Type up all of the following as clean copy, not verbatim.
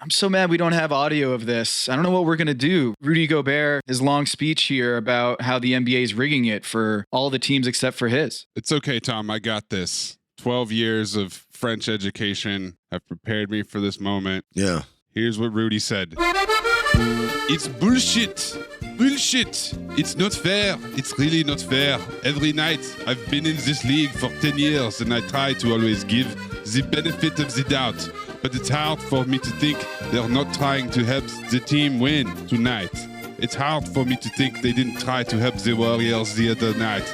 I'm so mad we don't have audio of this. I don't know what we're going to do. Rudy Gobert, his long speech here about how the NBA is rigging it for all the teams except for his. It's okay, Tom. I got this. 12 years of French education have prepared me for this moment. Yeah. Here's what Rudy said. It's bullshit. Bullshit. It's not fair. It's really not fair. Every night I've been in this league for 10 years and I try to always give the benefit of the doubt. But it's hard for me to think they're not trying to help the team win tonight. It's hard for me to think they didn't try to help the Warriors the other night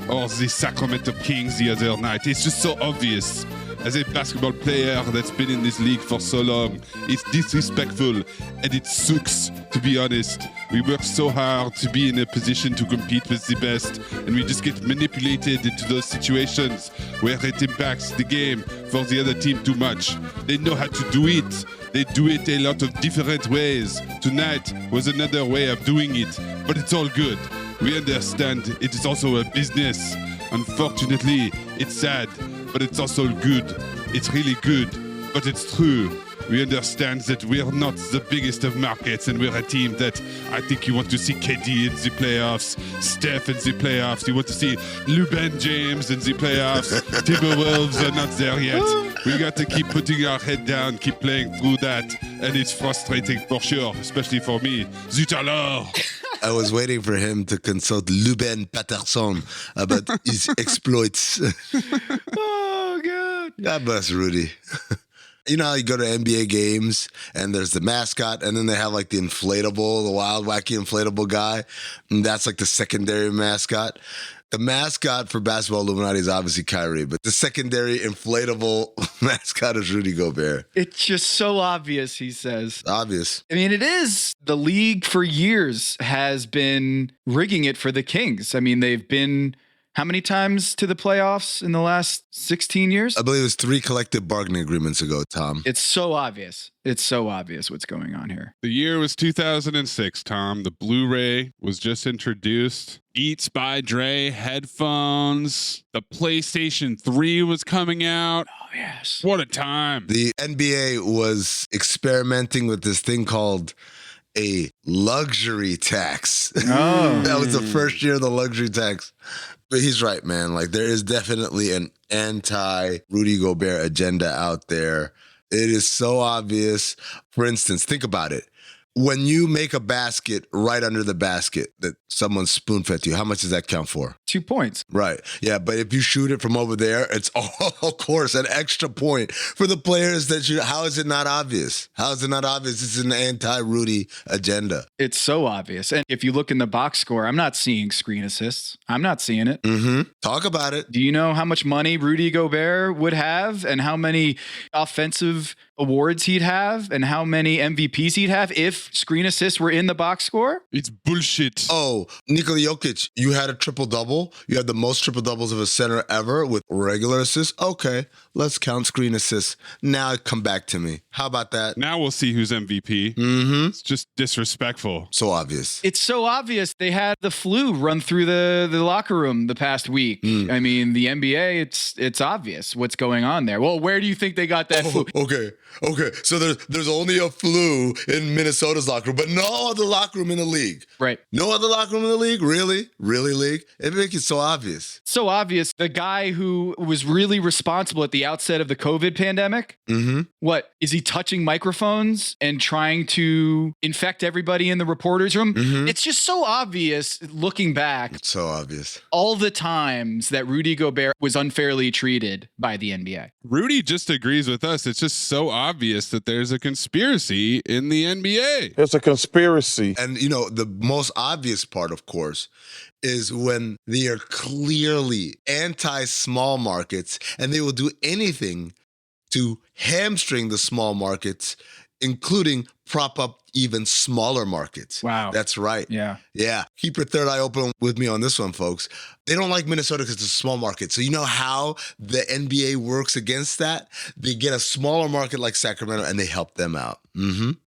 or the Sacramento Kings the other night. It's just so obvious. As a basketball player that's been in this league for so long, it's disrespectful and it sucks, to be honest. We work so hard to be in a position to compete with the best, and we just get manipulated into those situations where it impacts the game for the other team too much. They know how to do it. They do it a lot of different ways. Tonight was another way of doing it, but it's all good. We understand it is also a business. Unfortunately, it's sad, but it's also good. It's really good, but it's true. We understand that we are not the biggest of markets, and we're a team that I think you want to see KD in the playoffs, Steph in the playoffs, you want to see LeBron James in the playoffs. Timberwolves are not there yet. We got to keep putting our head down, keep playing through that, and it's frustrating for sure, especially for me. Zut alors! I was waiting for him to consult Ruben Patterson about his exploits. Oh, God. God bless Rudy. You know how you go to NBA games and there's the mascot and then they have like the inflatable, the wild, wacky inflatable guy. And that's like the secondary mascot. The mascot for Basketball Illuminati is obviously Kyrie, but the secondary inflatable mascot is Rudy Gobert. It's just so obvious, he says. Obvious. I mean, it is. The league for years has been rigging it for the Kings. I mean, they've been how many times to the playoffs in the last 16 years? I believe it was 3 collective bargaining agreements ago, Tom. It's so obvious. It's so obvious what's going on here. The year was 2006, Tom. The Blu-ray was just introduced. Beats by Dre headphones. The PlayStation 3 was coming out. Oh, yes. What a time. The NBA was experimenting with this thing called a luxury tax. Oh. That was the first year of the luxury tax. But he's right, man. Like, there is definitely an anti-Rudy Gobert agenda out there. It is so obvious. For instance, think about it. When you make a basket right under the basket that someone spoon-fed to you, how much does that count for? 2 points. Right. Yeah, but if you shoot it from over there, it's, of course, an extra point for the players that shoot. How is it not obvious? How is it not obvious? It's an anti-Rudy agenda. It's so obvious. And if you look in the box score, I'm not seeing screen assists. I'm not seeing it. Mm-hmm. Talk about it. Do you know how much money Rudy Gobert would have and how many offensive awards he'd have and how many MVPs he'd have if screen assists were in the box score? It's bullshit. Oh, Nikola Jokic, you had a triple-double. You had the most triple-doubles of a center ever with regular assists. Okay, let's count screen assists. Now come back to me. How about that? Now we'll see who's MVP. Mm-hmm. It's just disrespectful. So obvious. It's so obvious. They had the flu run through the locker room the past week. I mean, the NBA, it's obvious what's going on there. Well, where do you think they got that flu? Okay. So there's only a flu in Minnesota's locker room, but no other locker room in the league. Right. No other locker room in the league? Really? Really, league? It makes it so obvious. So obvious. The guy who was really responsible at the outset of the COVID pandemic, what, is he touching microphones and trying to infect everybody in the reporter's room? It's just so obvious looking back. It's so obvious. All the times that Rudy Gobert was unfairly treated by the NBA. Rudy just agrees with us. It's just so obvious that there's a conspiracy in the NBA. There's a conspiracy. And, you know, the most obvious part, of course, is when they are clearly anti-small markets and they will do anything to hamstring the small markets, including prop up even smaller markets. Wow. That's right. Yeah. Yeah. Keep your third eye open with me on this one, folks. They don't like Minnesota because it's a small market. So you know how the NBA works against that? They get a smaller market like Sacramento and they help them out.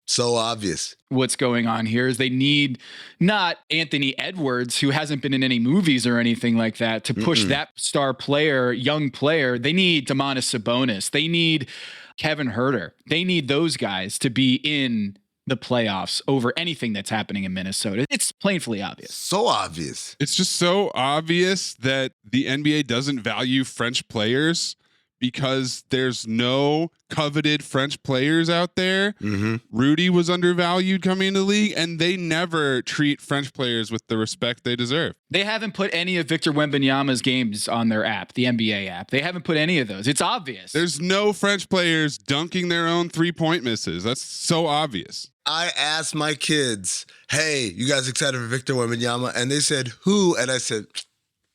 So obvious. What's going on here is they need not Anthony Edwards, who hasn't been in any movies or anything like that, to push that star player, young player. They need Domantas Sabonis. They need Kevin Huerter. They need those guys to be in the playoffs over anything that's happening in Minnesota. It's plainly obvious. So obvious. It's just so obvious that the NBA doesn't value French players because there's no coveted French players out there. Mm-hmm. Rudy was undervalued coming into the league, and they never treat French players with the respect they deserve. They haven't put any of Victor Wembanyama's games on their app, the NBA app. They haven't put any of those. It's obvious. There's no French players dunking their own 3-point misses. That's so obvious. I asked my kids, hey, you guys excited for Victor Wembanyama? And they said, who? And I said,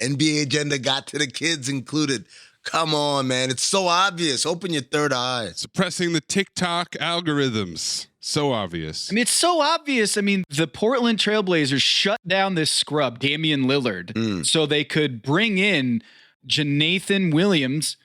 NBA agenda got to the kids included. Come on, man. It's so obvious. Open your third eye. Suppressing the TikTok algorithms. So obvious. I mean, it's so obvious. I mean, the Portland Trailblazers shut down this scrub, Damian Lillard, so they could bring in Nate Williams,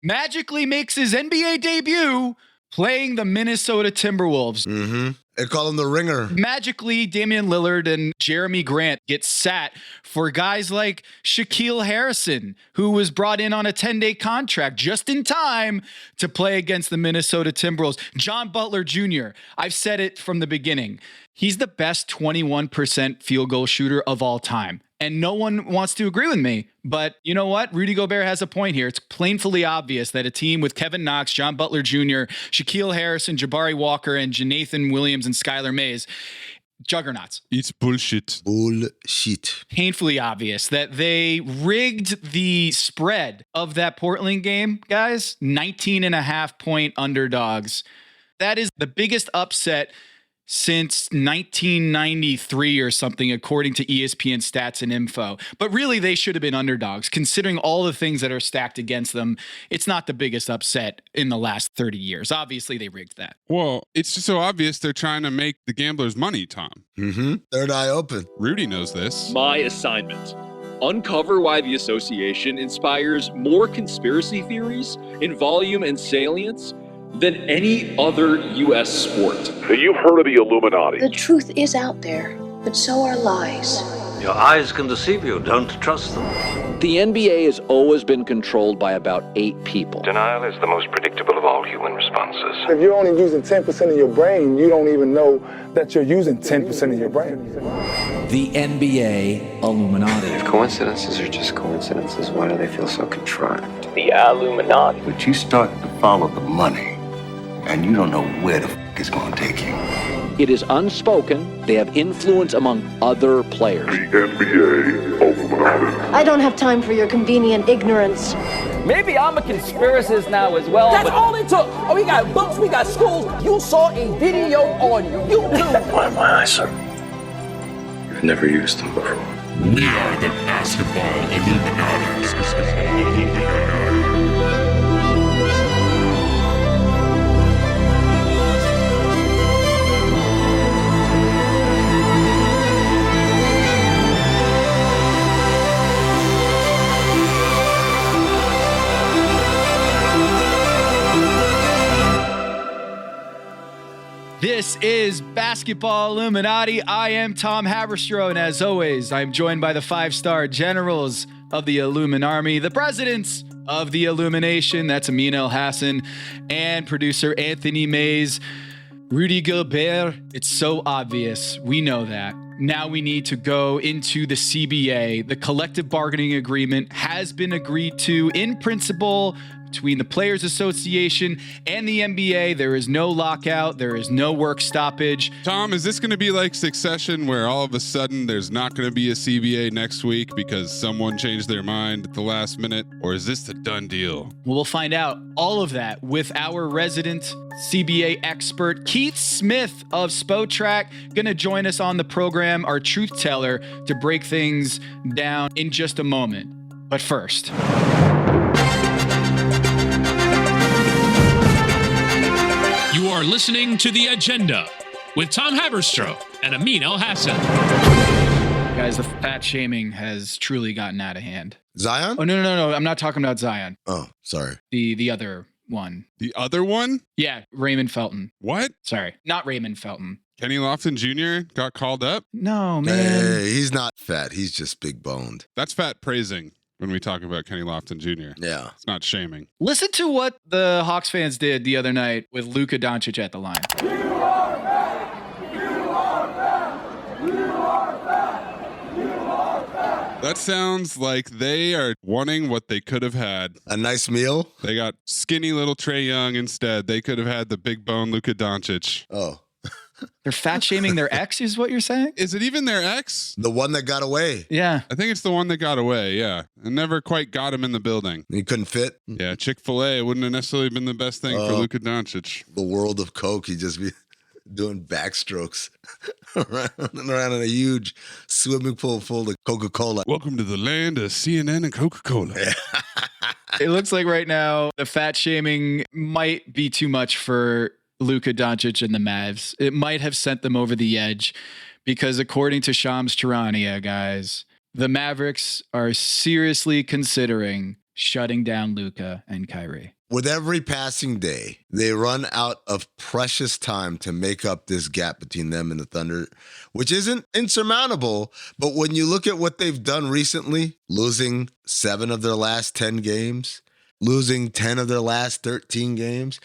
magically makes his NBA debut playing the Minnesota Timberwolves. Mm-hmm. They call him the ringer. Magically, Damian Lillard and Jeremy Grant get sat for guys like Shaquille Harrison, who was brought in on a 10-day contract just in time to play against the Minnesota Timberwolves. John Butler Jr., I've said it from the beginning. He's the best 21% field goal shooter of all time. And no one wants to agree with me. But you know what? Rudy Gobert has a point here. It's plainly obvious that a team with Kevin Knox, John Butler Jr., Shaquille Harrison, Jabari Walker, and Jonathan Williams and Skylar Mays, juggernauts. It's bullshit. Bullshit. Painfully obvious that they rigged the spread of that Portland game, guys. 19.5-point underdogs. That is the biggest upset since 1993 or something, according to ESPN stats and info. But really, they should have been underdogs. Considering all the things that are stacked against them, it's not the biggest upset in the last 30 years. Obviously, they rigged that. Well, it's just so obvious they're trying to make the gamblers money, Tom. Mm-hmm. Third eye open. Rudy knows this. My assignment: uncover why the association inspires more conspiracy theories in volume and salience than any other U.S. sport. So you've heard of the Illuminati. The truth is out there, but so are lies. Your eyes can deceive you. Don't trust them. The NBA has always been controlled by about 8 people. Denial is the most predictable of all human responses. If you're only using 10% of your brain, you don't even know that you're using 10% of your brain. The NBA Illuminati. If coincidences are just coincidences, why do they feel so contrived? The Illuminati. But you start to follow the money, and you don't know where the f*** it's going to take you. It is unspoken. They have influence among other players. The NBA Illuminati. I don't have time for your convenient ignorance. Maybe I'm a conspiracist now as well. That's all it took. Oh, we got books, we got schools. You saw a video on YouTube. Why my eyes, sir? You've never used them before. We are the basketball Illuminati. This is Basketball Illuminati. I am Tom Haberstroh, and as always, I'm joined by the 5-star generals of the Illuminarmy, the presidents of the Illumination. That's Amin El Hassan and producer Anthony Mays. Rudy Gobert, it's so obvious. We know that. Now we need to go into the CBA. The collective bargaining agreement has been agreed to in principle between the Players Association and the NBA. There is no lockout. There is no work stoppage. Tom, is this going to be like Succession where all of a sudden there's not going to be a CBA next week because someone changed their mind at the last minute? Or is this the done deal? Well, we'll find out all of that with our resident CBA expert, Keith Smith of Spotrac, going to join us on the program, our truth teller, to break things down in just a moment. But first, you are listening to The Agenda with Tom Haberstroh and Amin El Hassan. Guys, the fat shaming has truly gotten out of hand. Zion? Oh, no. I'm not talking about Zion. Oh, sorry. The other one. The other one? Yeah, Raymond Felton. What? Sorry, not Raymond Felton. Kenny Lofton Jr. got called up? No, man. Hey, he's not fat. He's just big boned. That's fat praising. when we talk about Kenny Lofton Jr. Yeah. It's not shaming. Listen to what the Hawks fans did the other night with Luka Doncic at the line. That sounds like they are wanting what they could have had. A nice meal? They got skinny little Trae Young instead. They could have had the big bone Luka Doncic. Oh. They're fat shaming their ex is what you're saying? Is it even their ex? The one that got away. Yeah. I think it's the one that got away, yeah. And never quite got him in the building. He couldn't fit? Yeah, Chick-fil-A wouldn't have necessarily been the best thing for Luka Doncic. The world of Coke, he'd just be doing backstrokes around in a huge swimming pool full of Coca-Cola. Welcome to the land of CNN and Coca-Cola. It looks like right now the fat shaming might be too much for Luka Doncic and the Mavs. It might have sent them over the edge because according to Shams Charania, guys, the Mavericks are seriously considering shutting down Luka and Kyrie. With every passing day, they run out of precious time to make up this gap between them and the Thunder, which isn't insurmountable. But when you look at what they've done recently, losing 7 of their last 10 games, losing 10 of their last 13 games,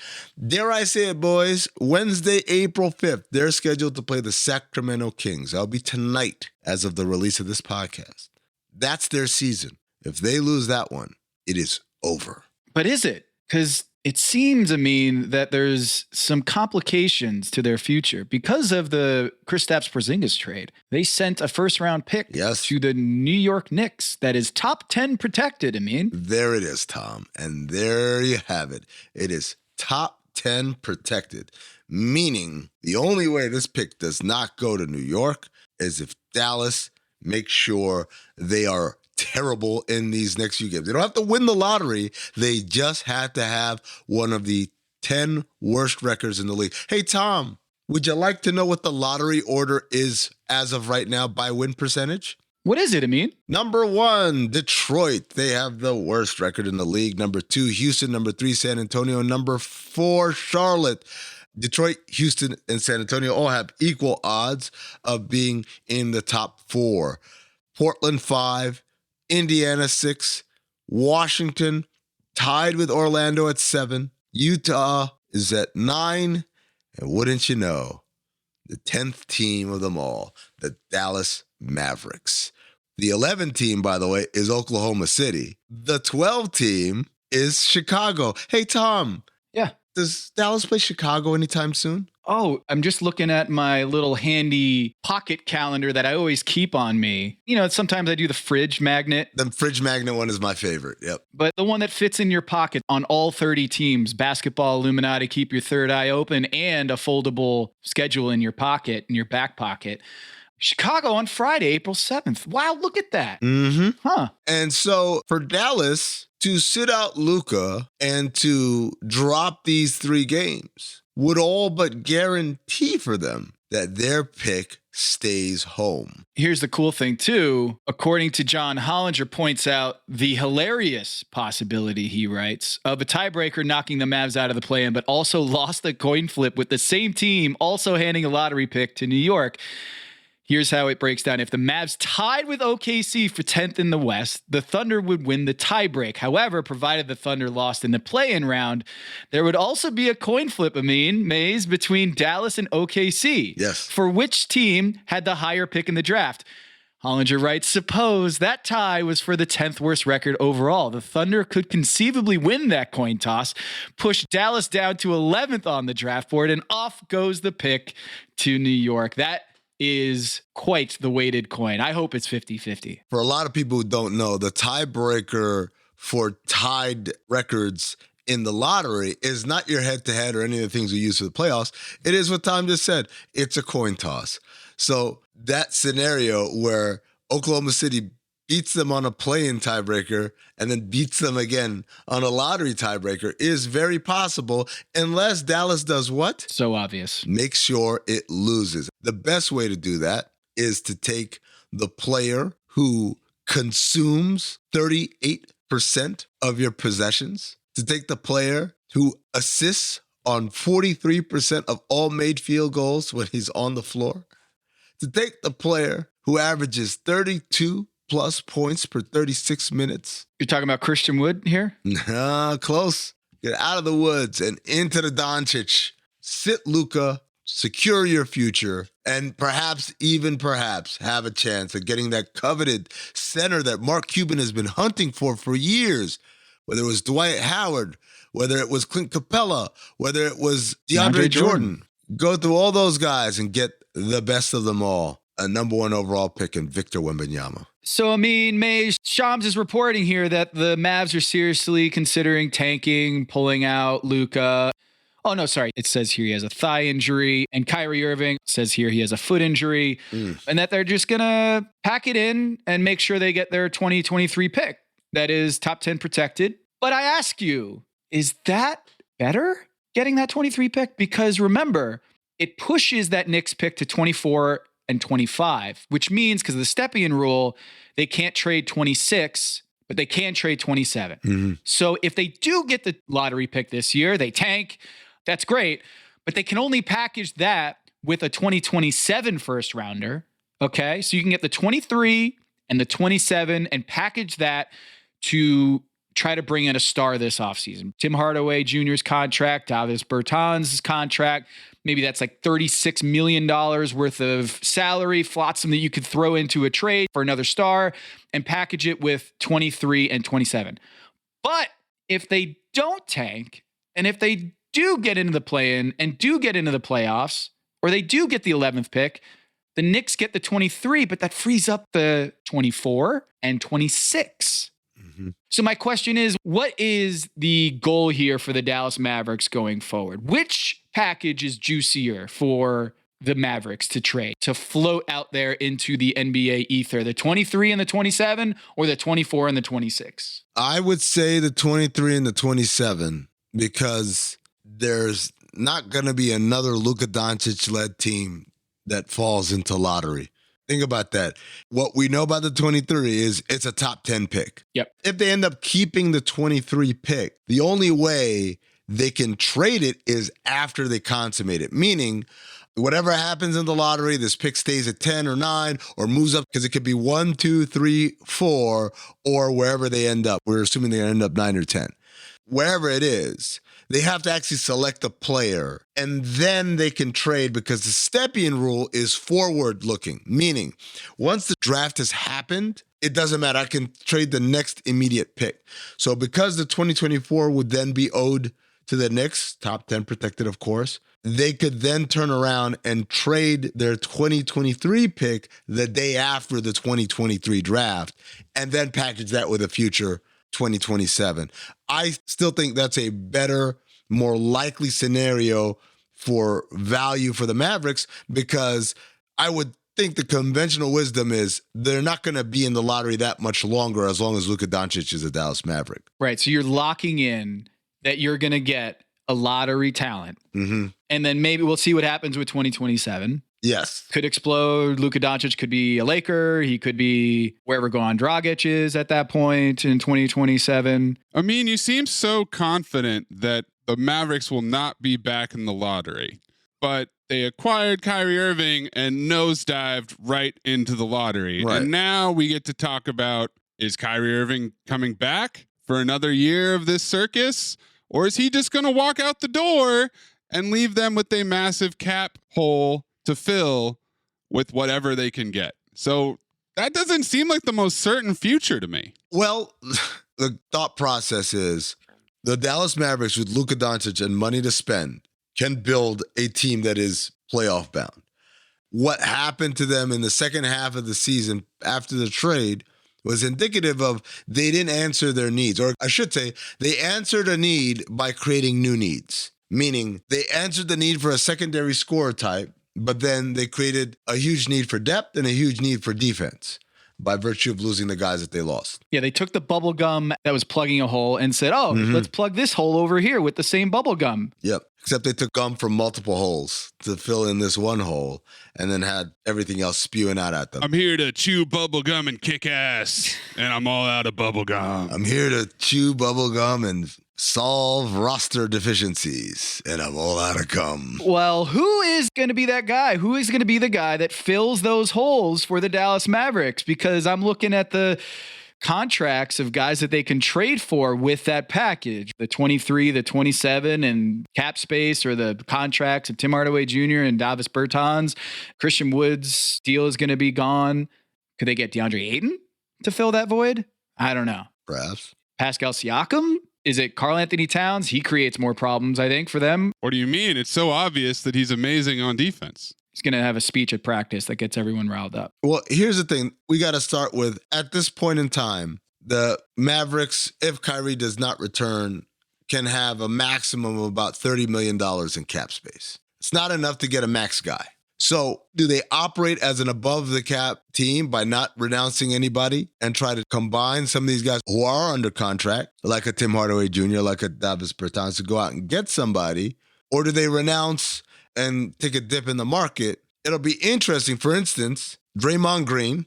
dare I say it, boys, Wednesday, April 5th, they're scheduled to play the Sacramento Kings. That'll be tonight as of the release of this podcast. That's their season. If they lose that one, it is over. But is it? Because it seems, that there's some complications to their future because of the Kristaps Porzingis trade. They sent a first-round pick to the New York Knicks that is top 10 protected, There it is, Tom. And there you have it. It is top 10 protected, meaning the only way this pick does not go to New York is if Dallas makes sure they are terrible in these next few games. They don't have to win the lottery. They just have to have one of the 10 worst records in the league. Hey, Tom, would you like to know what the lottery order is as of right now by win percentage? What is it, Number 1, Detroit. They have the worst record in the league. Number 2, Houston. Number 3, San Antonio. Number 4, Charlotte. Detroit, Houston, and San Antonio all have equal odds of being in the top 4. Portland, 5. Indiana 6, Washington tied with Orlando at 7, Utah is at 9, and wouldn't you know, the 10th team of them all, the Dallas Mavericks. The 11th team, by the way, is Oklahoma City. The 12th team is Chicago. Hey, Tom. Yeah. Does Dallas play Chicago anytime soon? Oh, I'm just looking at my little handy pocket calendar that I always keep on me. Sometimes I do the fridge magnet. The fridge magnet one is my favorite, yep. But the one that fits in your pocket on all 30 teams, basketball, Illuminati, keep your third eye open, and a foldable schedule in your pocket, in your back pocket. Chicago on Friday, April 7th. Wow, look at that. Mm-hmm. Huh. And so for Dallas to sit out Luka and to drop these 3 games would all but guarantee for them that their pick stays home. Here's the cool thing, too. According to John Hollinger points out the hilarious possibility, he writes, of a tiebreaker knocking the Mavs out of the play-in, but also lost the coin flip with the same team also handing a lottery pick to New York. Here's how it breaks down. If the Mavs tied with OKC for 10th in the West, the Thunder would win the tiebreak. However, provided the Thunder lost in the play-in round, there would also be a coin flip, Mays, between Dallas and OKC. Yes. For which team had the higher pick in the draft? Hollinger writes, suppose that tie was for the 10th worst record overall. The Thunder could conceivably win that coin toss, push Dallas down to 11th on the draft board, and off goes the pick to New York. That is quite the weighted coin. I hope it's 50-50. For a lot of people who don't know, the tiebreaker for tied records in the lottery is not your head-to-head or any of the things we use for the playoffs. It is what Tom just said. It's a coin toss. So that scenario where Oklahoma City beats them on a play-in tiebreaker and then beats them again on a lottery tiebreaker is very possible unless Dallas does what? So obvious. Make sure it loses. The best way to do that is to take the player who consumes 38% of your possessions, to take the player who assists on 43% of all made field goals when he's on the floor, to take the player who averages 32 plus points per 36 minutes. You're talking about Christian Wood here? Close. Get out of the woods and into the Doncic. Sit Luka, secure your future, and perhaps have a chance at getting that coveted center that Mark Cuban has been hunting for years. Whether it was Dwight Howard, whether it was Clint Capella, whether it was DeAndre Jordan. Go through all those guys and get the best of them all. A number 1 overall pick in Victor Wembanyama. So, Shams is reporting here that the Mavs are seriously considering tanking, pulling out Luka. Oh, no, sorry. It says here he has a thigh injury. And Kyrie Irving says here he has a foot injury. And that they're just going to pack it in and make sure they get their 2023 pick. That is top 10 protected. But I ask you, is that better, getting that 23 pick? Because remember, it pushes that Knicks pick to 24 and 25, which means because of the Stepien rule, they can't trade 26, but they can trade 27. So if they do get the lottery pick this year, they tank. That's great. But they can only package that with a 2027 first rounder. Okay. So you can get the 23 and the 27 and package that to try to bring in a star this offseason. Tim Hardaway Jr.'s contract, Davis Bertans' contract. Maybe that's like $36 million worth of salary, flotsam that you could throw into a trade for another star and package it with 23 and 27. But if they don't tank, and if they do get into the play-in and do get into the playoffs, or they do get the 11th pick, the Knicks get the 23, but that frees up the 24 and 26. So my question is, what is the goal here for the Dallas Mavericks going forward? Which package is juicier for the Mavericks to trade, to float out there into the NBA ether? The 23 and the 27 or the 24 and the 26? I would say the 23 and the 27 because there's not going to be another Luka Doncic-led team that falls into lottery. Think about that. What we know about the 23 is it's a top 10 pick. Yep. If they end up keeping the 23 pick, the only way they can trade it is after they consummate it. Meaning, whatever happens in the lottery, this pick stays at 10 or 9 or moves up because it could be 1, 2, 3, 4, or wherever they end up. We're assuming they end up 9 or 10. Wherever it is, they have to actually select a player, and then they can trade because the Stepien rule is forward-looking, meaning once the draft has happened, it doesn't matter. I can trade the next immediate pick. So because the 2024 would then be owed to the Knicks, top 10 protected, of course, they could then turn around and trade their 2023 pick the day after the 2023 draft and then package that with a future 2027. I still think that's a better, more likely scenario for value for the Mavericks because I would think the conventional wisdom is they're not going to be in the lottery that much longer as long as Luka Doncic is a Dallas Maverick. Right. So you're locking in that you're going to get a lottery talent. And then maybe we'll see what happens with 2027. Yes. Could explode. Luka Doncic could be a Laker. He could be wherever Goran Dragic is at that point in 2027. You seem so confident that the Mavericks will not be back in the lottery, but they acquired Kyrie Irving and nosedived right into the lottery. Right. And now we get to talk about, is Kyrie Irving coming back for another year of this circus? Or is he just going to walk out the door and leave them with a massive cap hole to fill with whatever they can get? So that doesn't seem like the most certain future to me. Well, the thought process is the Dallas Mavericks with Luka Doncic and money to spend can build a team that is playoff bound. What happened to them in the second half of the season after the trade was indicative of they didn't answer their needs. Or I should say, they answered a need by creating new needs. Meaning they answered the need for a secondary scorer type, but then they created a huge need for depth and a huge need for defense by virtue of losing the guys that they lost. Yeah, they took the bubble gum that was plugging a hole and said, let's plug this hole over here with the same bubble gum. Yep. Except they took gum from multiple holes to fill in this one hole and then had everything else spewing out at them. I'm here to chew bubble gum and kick ass, and I'm all out of bubble gum. I'm here to chew bubble gum and solve roster deficiencies, and I'm all out of gum. Well, who is going to be that guy? Who is going to be the guy that fills those holes for the Dallas Mavericks? Because I'm looking at the contracts of guys that they can trade for with that package, the 23, the 27, and cap space, or the contracts of Tim Hardaway Jr. and Davis Bertans. Christian Wood's deal is going to be gone. Could they get DeAndre Ayton to fill that void? I don't know. Perhaps. Pascal Siakam? Is it Karl Anthony Towns? He creates more problems, I think, for them. What do you mean? It's so obvious that he's amazing on defense. He's going to have a speech at practice that gets everyone riled up. Well, here's the thing. We got to start with, at this point in time, the Mavericks, if Kyrie does not return, can have a maximum of about $30 million in cap space. It's not enough to get a max guy. So do they operate as an above the cap team by not renouncing anybody and try to combine some of these guys who are under contract, like a Tim Hardaway Jr., like a Davis Bertans, to go out and get somebody? Or do they renounce and take a dip in the market? It'll be interesting. For instance, Draymond Green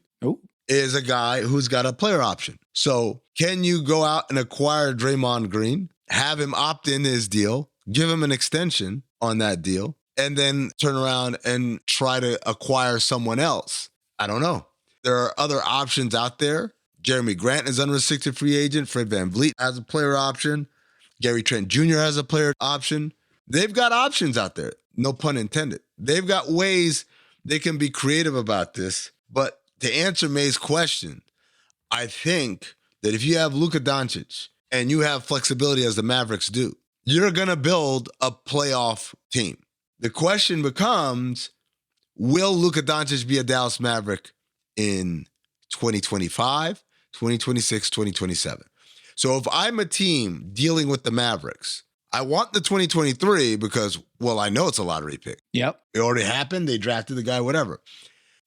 is a guy who's got a player option. So can you go out and acquire Draymond Green, have him opt in his deal, give him an extension on that deal, and then turn around and try to acquire someone else? I don't know. There are other options out there. Jeremy Grant is unrestricted free agent. Fred VanVleet has a player option. Gary Trent Jr. has a player option. They've got options out there. No pun intended. They've got ways they can be creative about this. But to answer May's question, I think that if you have Luka Doncic and you have flexibility as the Mavericks do, you're going to build a playoff team. The question becomes, will Luka Doncic be a Dallas Maverick in 2025, 2026, 2027? So if I'm a team dealing with the Mavericks, I want the 2023 because, well, I know it's a lottery pick. Yep. It already happened. They drafted the guy, whatever.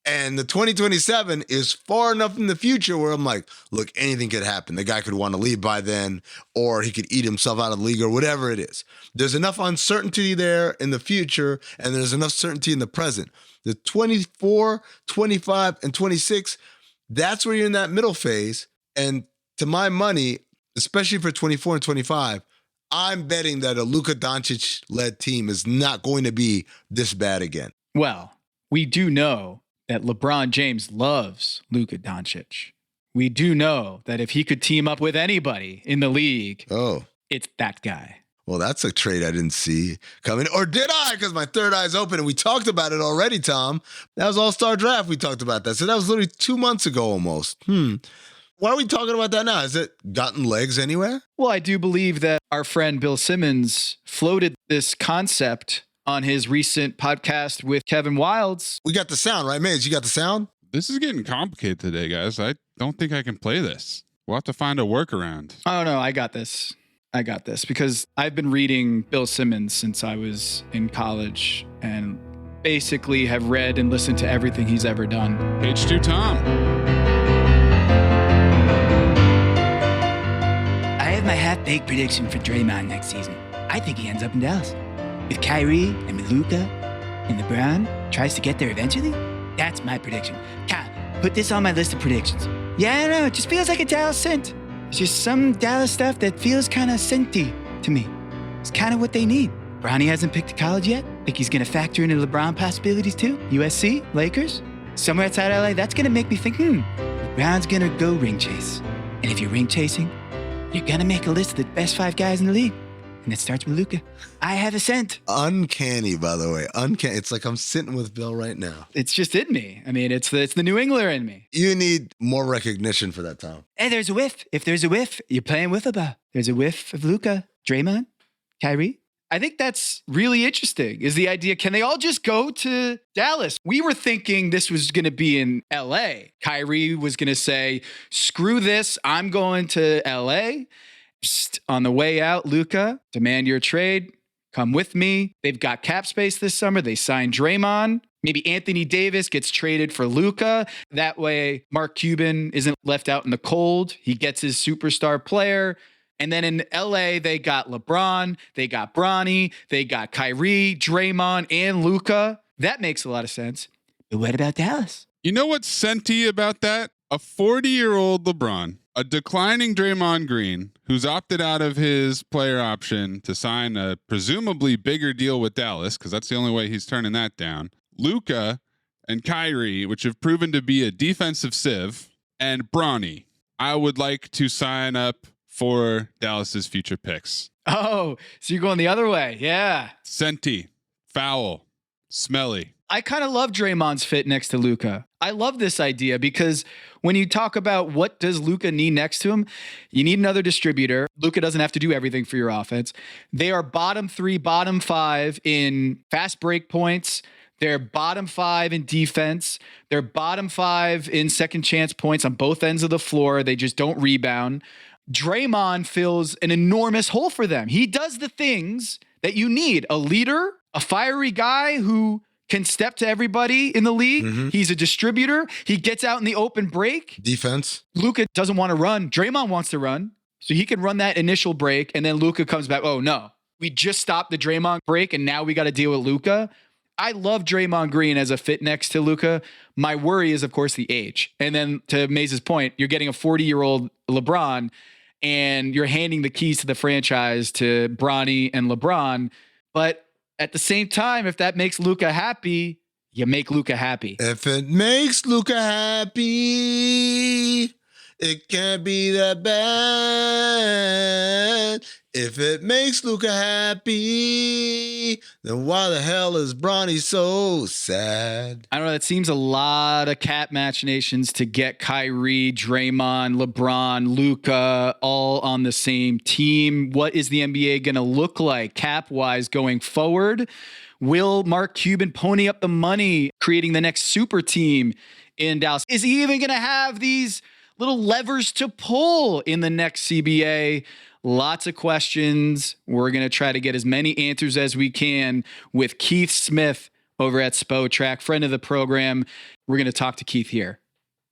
And the 2027 is far enough in the future where I'm like, look, anything could happen. The guy could want to leave by then, or he could eat himself out of the league, or whatever it is. There's enough uncertainty there in the future, and there's enough certainty in the present. The 24, 25, and 26, that's where you're in that middle phase. And to my money, especially for 24 and 25, I'm betting that a Luka Doncic-led team is not going to be this bad again. Well, we do know that LeBron James loves Luka Doncic. We do know that if he could team up with anybody in the league, it's that guy. Well, that's a trade I didn't see coming. Or did I? Because my third eye's open, and we talked about it already, Tom. That was All-Star Draft. We talked about that. So that was literally 2 months ago almost. Why are we talking about that now? Has it gotten legs anywhere? Well, I do believe that our friend Bill Simmons floated this concept on his recent podcast with Kevin Wildes. We got the sound, right, Maze? You got the sound? This is getting complicated today, guys. I don't think I can play this. We'll have to find a workaround. Oh, no, I got this. Because I've been reading Bill Simmons since I was in college and basically have read and listened to everything he's ever done. Page 2, Tom. I have my half-baked prediction for Draymond next season. I think he ends up in Dallas. If Kyrie and with Luka and LeBron tries to get there eventually, that's my prediction. Kyle, put this on my list of predictions. Yeah, I don't know. It just feels like a Dallas scent. It's just some Dallas stuff that feels kind of scenty to me. It's kind of what they need. Bronny hasn't picked a college yet. Think he's going to factor in the LeBron possibilities too? USC, Lakers, somewhere outside LA. That's going to make me think, LeBron's going to go ring chase. And if you're ring chasing, you're going to make a list of the best 5 guys in the league. And it starts with Luka. I have a scent. Uncanny, by the way. Uncanny. It's like I'm sitting with Bill right now. It's just in me. I mean, it's the New Englander in me. You need more recognition for that, Tom. Hey, there's a whiff. If there's a whiff, you're playing with a bar. There's a whiff of Luka, Draymond, Kyrie. I think that's really interesting, is the idea, can they all just go to Dallas? We were thinking this was going to be in LA. Kyrie was going to say, screw this, I'm going to LA. Psst, on the way out, Luka, demand your trade. Come with me. They've got cap space this summer. They signed Draymond. Maybe Anthony Davis gets traded for Luka. That way, Mark Cuban isn't left out in the cold. He gets his superstar player. And then in LA, they got LeBron, they got Bronny, they got Kyrie, Draymond, and Luka. That makes a lot of sense. But what about Dallas? You know what's senti about that? A 40-year-old LeBron, a declining Draymond Green, who's opted out of his player option to sign a presumably bigger deal with Dallas, because that's the only way he's turning that down. Luka and Kyrie, which have proven to be a defensive sieve, and Bronny. I would like to sign up for Dallas's future picks. Oh, so you're going the other way. Yeah. Senti, foul, smelly. I kind of love Draymond's fit next to Luka. I love this idea because when you talk about what does Luka need next to him, you need another distributor. Luka doesn't have to do everything for your offense. They are bottom 3, bottom 5 in fast break points. They're bottom 5 in defense. They're bottom 5 in second chance points on both ends of the floor. They just don't rebound. Draymond fills an enormous hole for them. He does the things that you need. A leader, a fiery guy who can step to everybody in the league. Mm-hmm. He's a distributor. He gets out in the open break. Defense. Luka doesn't want to run. Draymond wants to run. So he can run that initial break. And then Luka comes back. Oh, no. We just stopped the Draymond break and now we got to deal with Luka. I love Draymond Green as a fit next to Luka. My worry is, of course, the age. And then to Maze's point, you're getting a 40-year-old LeBron and you're handing the keys to the franchise to Bronny and LeBron. But at the same time, if that makes Luka happy, you make Luka happy. If it makes Luka happy, it can't be that bad. If it makes Luka happy, then why the hell is Bronny so sad? I don't know. That seems a lot of cat machinations to get Kyrie, Draymond, LeBron, Luka all on the same team. What is the NBA going to look like cap-wise going forward? Will Mark Cuban pony up the money, creating the next super team in Dallas? Is he even going to have these little levers to pull in the next CBA? Lots of questions. We're going to try to get as many answers as we can with Keith Smith over at Spotrac, friend of the program. We're going to talk to Keith here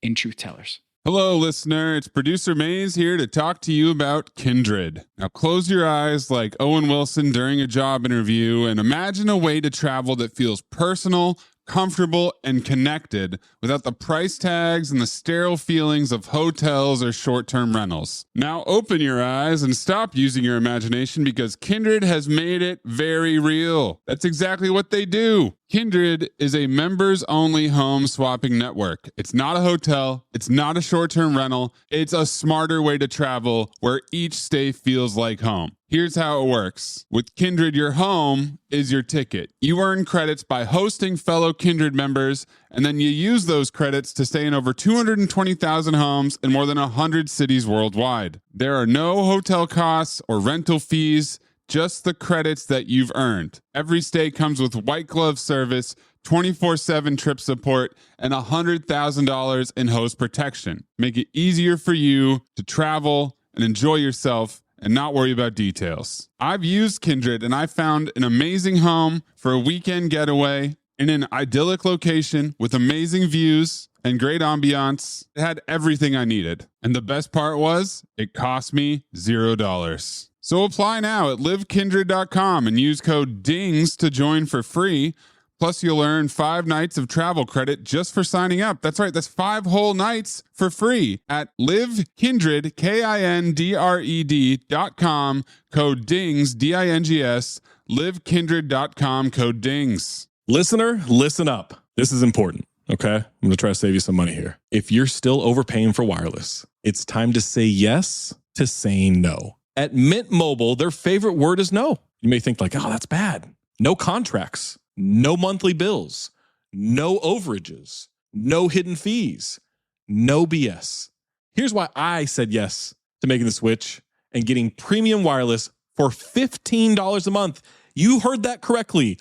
in Truth Tellers. Hello, listener. It's producer Maze here to talk to you about Kindred. Now close your eyes like Owen Wilson during a job interview and imagine a way to travel that feels personal, comfortable, and connected without the price tags and the sterile feelings of hotels or short-term rentals. Now open your eyes and stop using your imagination because Kindred has made it very real. That's exactly what they do. Kindred is a members-only home swapping network. It's not a hotel. It's not a short-term rental. It's a smarter way to travel where each stay feels like home. Here's how it works. With Kindred, your home is your ticket. You earn credits by hosting fellow Kindred members, and then you use those credits to stay in over 220,000 homes in more than 100 cities worldwide. There are no hotel costs or rental fees, just the credits that you've earned. Every stay comes with white glove service, 24/7 trip support, and $100,000 in host protection. Make it easier for you to travel and enjoy yourself and not worry about details. I've used Kindred and I found an amazing home for a weekend getaway in an idyllic location with amazing views and great ambiance. It had everything I needed. And the best part was, it cost me $0. So apply now at livekindred.com and use code DINGS to join for free. Plus, you'll earn 5 nights of travel credit just for signing up. That's right, that's 5 whole nights for free at livekindred, KINDRED.com, code DINGS, DINGS, livekindred.com, code DINGS. Listener, listen up. This is important, okay? I'm going to try to save you some money here. If you're still overpaying for wireless, it's time to say yes to saying no. At Mint Mobile, their favorite word is no. You may think like, oh, that's bad. No contracts. No monthly bills, no overages, no hidden fees, no BS. Here's why I said yes to making the switch and getting premium wireless for $15 a month. You heard that correctly.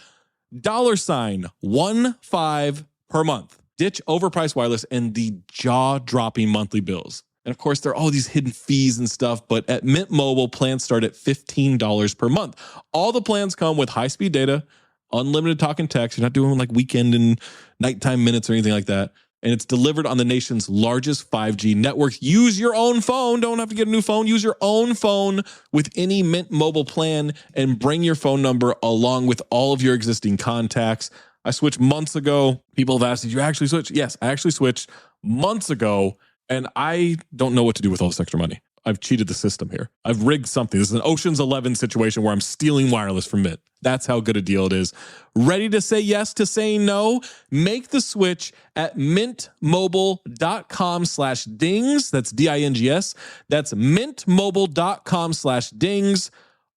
$15 per month. Ditch overpriced wireless and the jaw-dropping monthly bills. And of course, there are all these hidden fees and stuff, but at Mint Mobile, plans start at $15 per month. All the plans come with high-speed data, unlimited talk and text. You're not doing like weekend and nighttime minutes or anything like that. and it's delivered on the nation's largest 5G network. Use your own phone. Don't have to get a new phone. Use your own phone with any Mint Mobile plan and bring your phone number along with all of your existing contacts. I switched months ago. People have asked, did you actually switch? Yes, I actually switched months ago, and I don't know what to do with all this extra money. I've cheated the system here. I've rigged something. This is an Ocean's 11 situation where I'm stealing wireless from Mint. That's how good a deal it is. Ready to say yes to saying no? Make the switch at mintmobile.com/dings. That's DINGS. That's mintmobile.com/dings.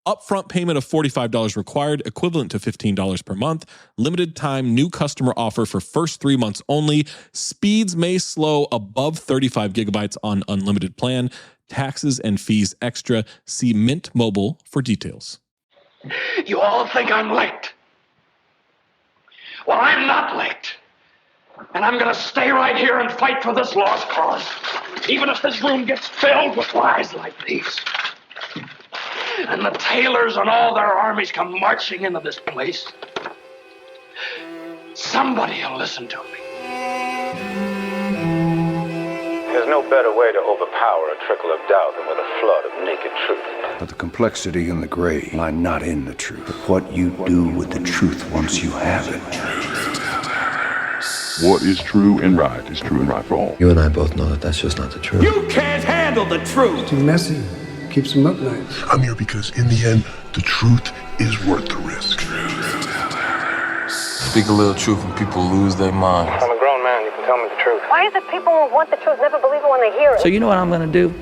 Upfront payment of $45 required, equivalent to $15 per month. Limited time new customer offer for first 3 months only. Speeds may slow above 35 gigabytes on unlimited plan. Taxes and fees extra. See Mint Mobile for details. You all think I'm late. Well, I'm not late. And I'm going to stay right here and fight for this lost cause, even if this room gets filled with lies like these. And the Taylors and all their armies come marching into this place. Somebody will listen to me. There's no better way to overpower a trickle of doubt than with a flood of naked truth. But the complexity and the gray lie not in the truth, but what you do with the truth once you have it. What is true and right is true and right for all. You and I both know that that's just not the truth. You can't handle the truth. It's too messy. Keeps them up nights. I'm here because in the end, the truth is worth the risk. Speak a little truth and people lose their minds. I'm a grown man, you can tell me the truth. Why is it people who want the truth never believe it when they hear it? So you know what I'm going to do?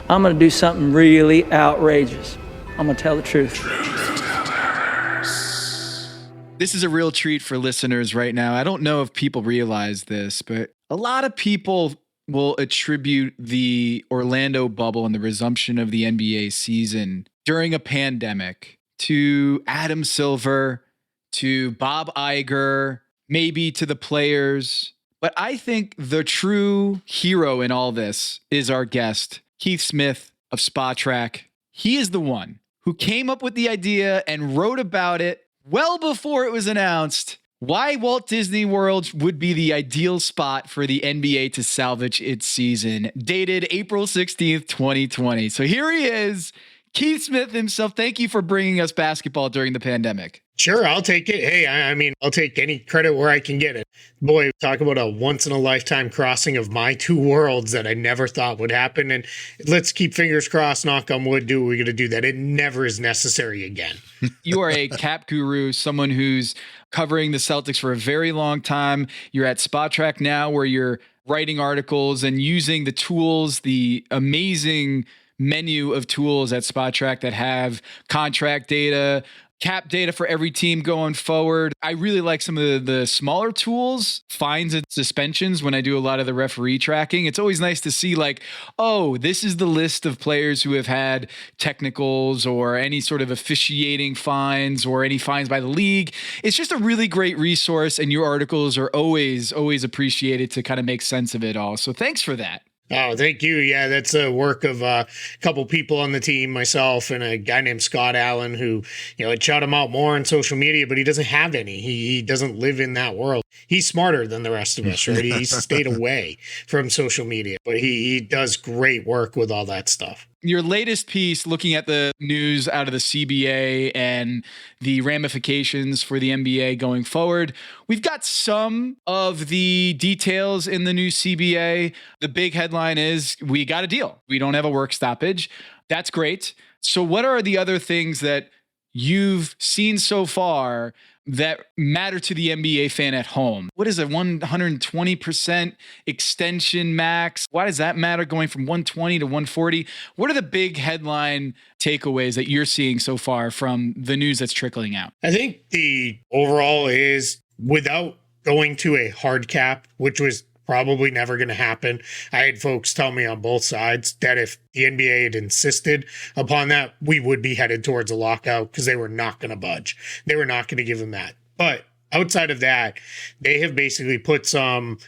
I'm going to do something really outrageous. I'm going to tell the truth. This is a real treat for listeners right now. I don't know if people realize this, but a lot of people will attribute the Orlando bubble and the resumption of the NBA season during a pandemic to Adam Silver, to Bob Iger, maybe to the players. But I think the true hero in all this is our guest, Keith Smith of Spotrac. He is the one who came up with the idea and wrote about it well before it was announced, why Walt Disney World would be the ideal spot for the NBA to salvage its season, dated April 16th, 2020. So here he is, Keith Smith himself. Thank you for bringing us basketball during the pandemic. Sure, I'll take it. Hey, I mean, I'll take any credit where I can get it. Boy, talk about a once-in-a-lifetime crossing of my two worlds that I never thought would happen. And let's keep fingers crossed, knock on wood, do what we're going to do, that it never is necessary again. You are a cap guru, someone who's covering the Celtics for a very long time. You're at Spotrac now, where you're writing articles and using the tools, the amazing menu of tools at Spotrac that have contract data, cap data for every team going forward. I really like some of the smaller tools, fines and suspensions when I do a lot of the referee tracking. It's always nice to see like, oh, this is the list of players who have had technicals or any sort of officiating fines or any fines by the league. It's just a really great resource, and your articles are always appreciated to kind of make sense of it all. So thanks for that. Oh, thank you. Yeah, that's a work of a couple people on the team, myself and a guy named Scott Allen, who, had shot him out more on social media, but he doesn't have any. He doesn't live in that world. He's smarter than the rest of us, right? He's stayed away from social media, but he does great work with all that stuff. Your latest piece, looking at the news out of the CBA and the ramifications for the NBA going forward, we've got some of the details in the new CBA. The big headline is we got a deal. We don't have a work stoppage. That's great. So what are the other things that you've seen so far that matter to the NBA fan at home? What is a 120% extension max? Why does that matter, going from 120 to 140? What are the big headline takeaways that you're seeing so far from the news that's trickling out? I think the overall is, without going to a hard cap, which was probably never going to happen. I had folks tell me on both sides that if the NBA had insisted upon that, we would be headed towards a lockout, because they were not going to budge. They were not going to give them that. But outside of that, they have basically put some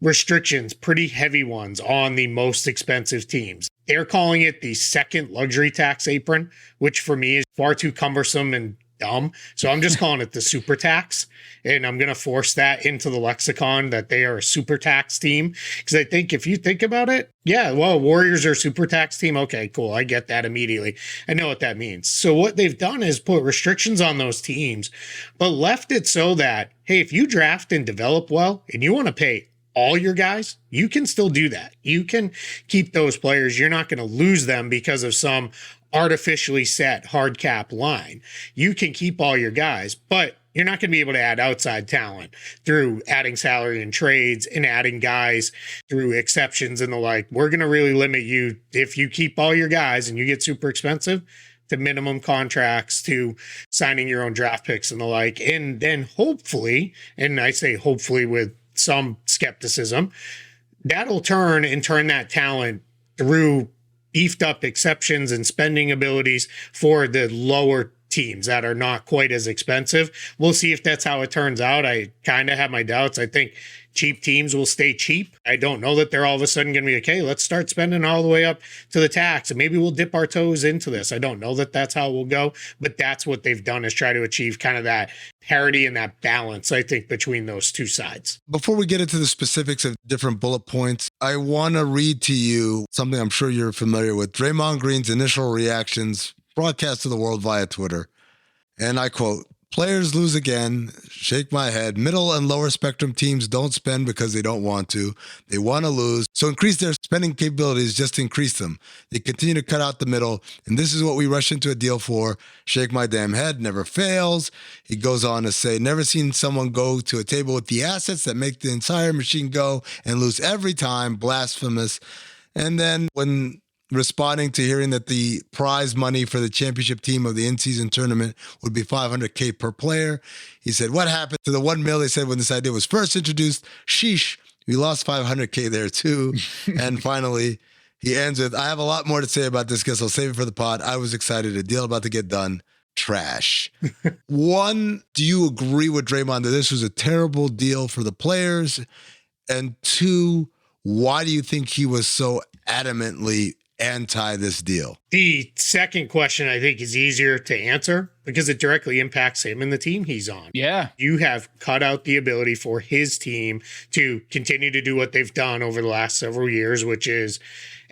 restrictions, pretty heavy ones, on the most expensive teams. They're calling it the second luxury tax apron, which for me is far too cumbersome and dumb. So I'm just calling it the super tax. And I'm going to force that into the lexicon that they are a super tax team. Because I think if you think about it, yeah, well, Warriors are a super tax team. Okay, cool. I get that immediately. I know what that means. So what they've done is put restrictions on those teams, but left it so that, hey, if you draft and develop well and you want to pay all your guys, you can still do that. You can keep those players. You're not going to lose them because of some artificially set hard cap line. You can keep all your guys, but you're not going to be able to add outside talent through adding salary and trades and adding guys through exceptions and the like. We're going to really limit you if you keep all your guys and you get super expensive to minimum contracts, to signing your own draft picks and the like. And then hopefully, and I say hopefully with some skepticism, that'll turn that talent through beefed up exceptions and spending abilities for the lower teams that are not quite as expensive. We'll see if that's how it turns out. I kind of have my doubts. I think cheap teams will stay cheap. I don't know that they're all of a sudden going to be okay, let's start spending all the way up to the tax and maybe we'll dip our toes into this. I don't know that that's how it will go, but that's what they've done, is try to achieve kind of that parity and that balance, I think, between those two sides. Before we get into the specifics of different bullet points, I want to read to you something I'm sure you're familiar with. Draymond Green's initial reactions broadcast to the world via Twitter. And I quote, "Players lose again. Shake my head. Middle and lower spectrum teams don't spend because they don't want to. They want to lose. So increase their spending capabilities just to increase them. They continue to cut out the middle. And this is what we rush into a deal for. Shake my damn head. Never fails." He goes on to say, "Never seen someone go to a table with the assets that make the entire machine go and lose every time. Blasphemous." And then when responding to hearing that the prize money for the championship team of the in-season tournament would be $500K per player, he said, "What happened to the $1 million they said when this idea was first introduced? Sheesh, we lost $500K there too." And finally, he ends with, "I have a lot more to say about this. Guess I'll save it for the pod. I was excited. A deal about to get done. Trash." One, do you agree with Draymond that this was a terrible deal for the players? And two, why do you think he was so adamantly anti this deal? The second question, I think, is easier to answer because it directly impacts him and the team he's on. Yeah. You have cut out the ability for his team to continue to do what they've done over the last several years, which is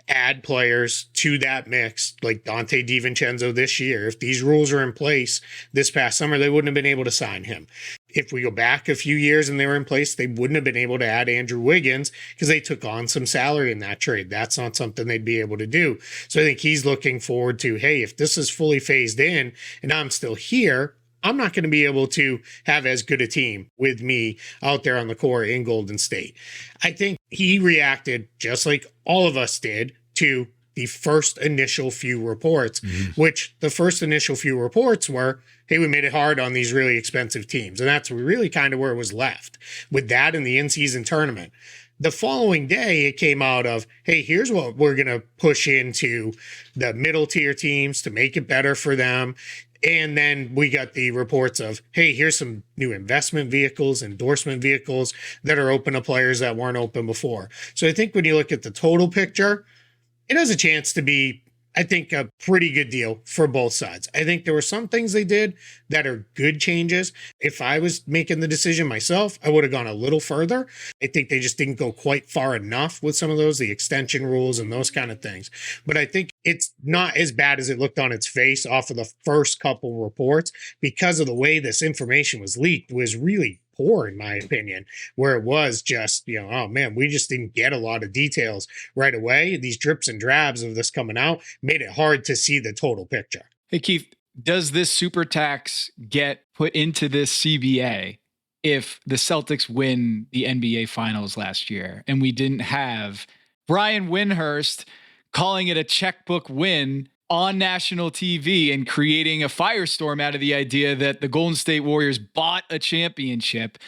add players to that mix, like Dante DiVincenzo this year. If these rules are in place this past summer, they wouldn't have been able to sign him. If we go back a few years and they were in place, they wouldn't have been able to add Andrew Wiggins because they took on some salary in that trade. That's not something they'd be able to do. So I think he's looking forward to, hey, if this is fully phased in and I'm still here, I'm not going to be able to have as good a team with me out there on the court in Golden State. I think he reacted just like all of us did to the first initial few reports, which the first initial few reports were, hey, we made it hard on these really expensive teams. And that's really kind of where it was left with that in the in-season tournament. The following day, it came out of, hey, here's what we're going to push into the middle tier teams to make it better for them. And then we got the reports of, hey, here's some new investment vehicles, endorsement vehicles that are open to players that weren't open before. So I think when you look at the total picture, it has a chance to be, I think, a pretty good deal for both sides. I think there were some things they did that are good changes. If I was making the decision myself, I would have gone a little further. I think they just didn't go quite far enough with some of those, the extension rules and those kind of things. But I think it's not as bad as it looked on its face off of the first couple reports because of the way this information was leaked was really poor, in my opinion, where it was just, oh man, we just didn't get a lot of details right away. These drips and drabs of this coming out made it hard to see the total picture. Hey, Keith, does this super tax get put into this CBA if the Celtics win the NBA Finals last year and we didn't have Brian Windhorst calling it a checkbook win on national TV and creating a firestorm out of the idea that the Golden State Warriors bought a championship?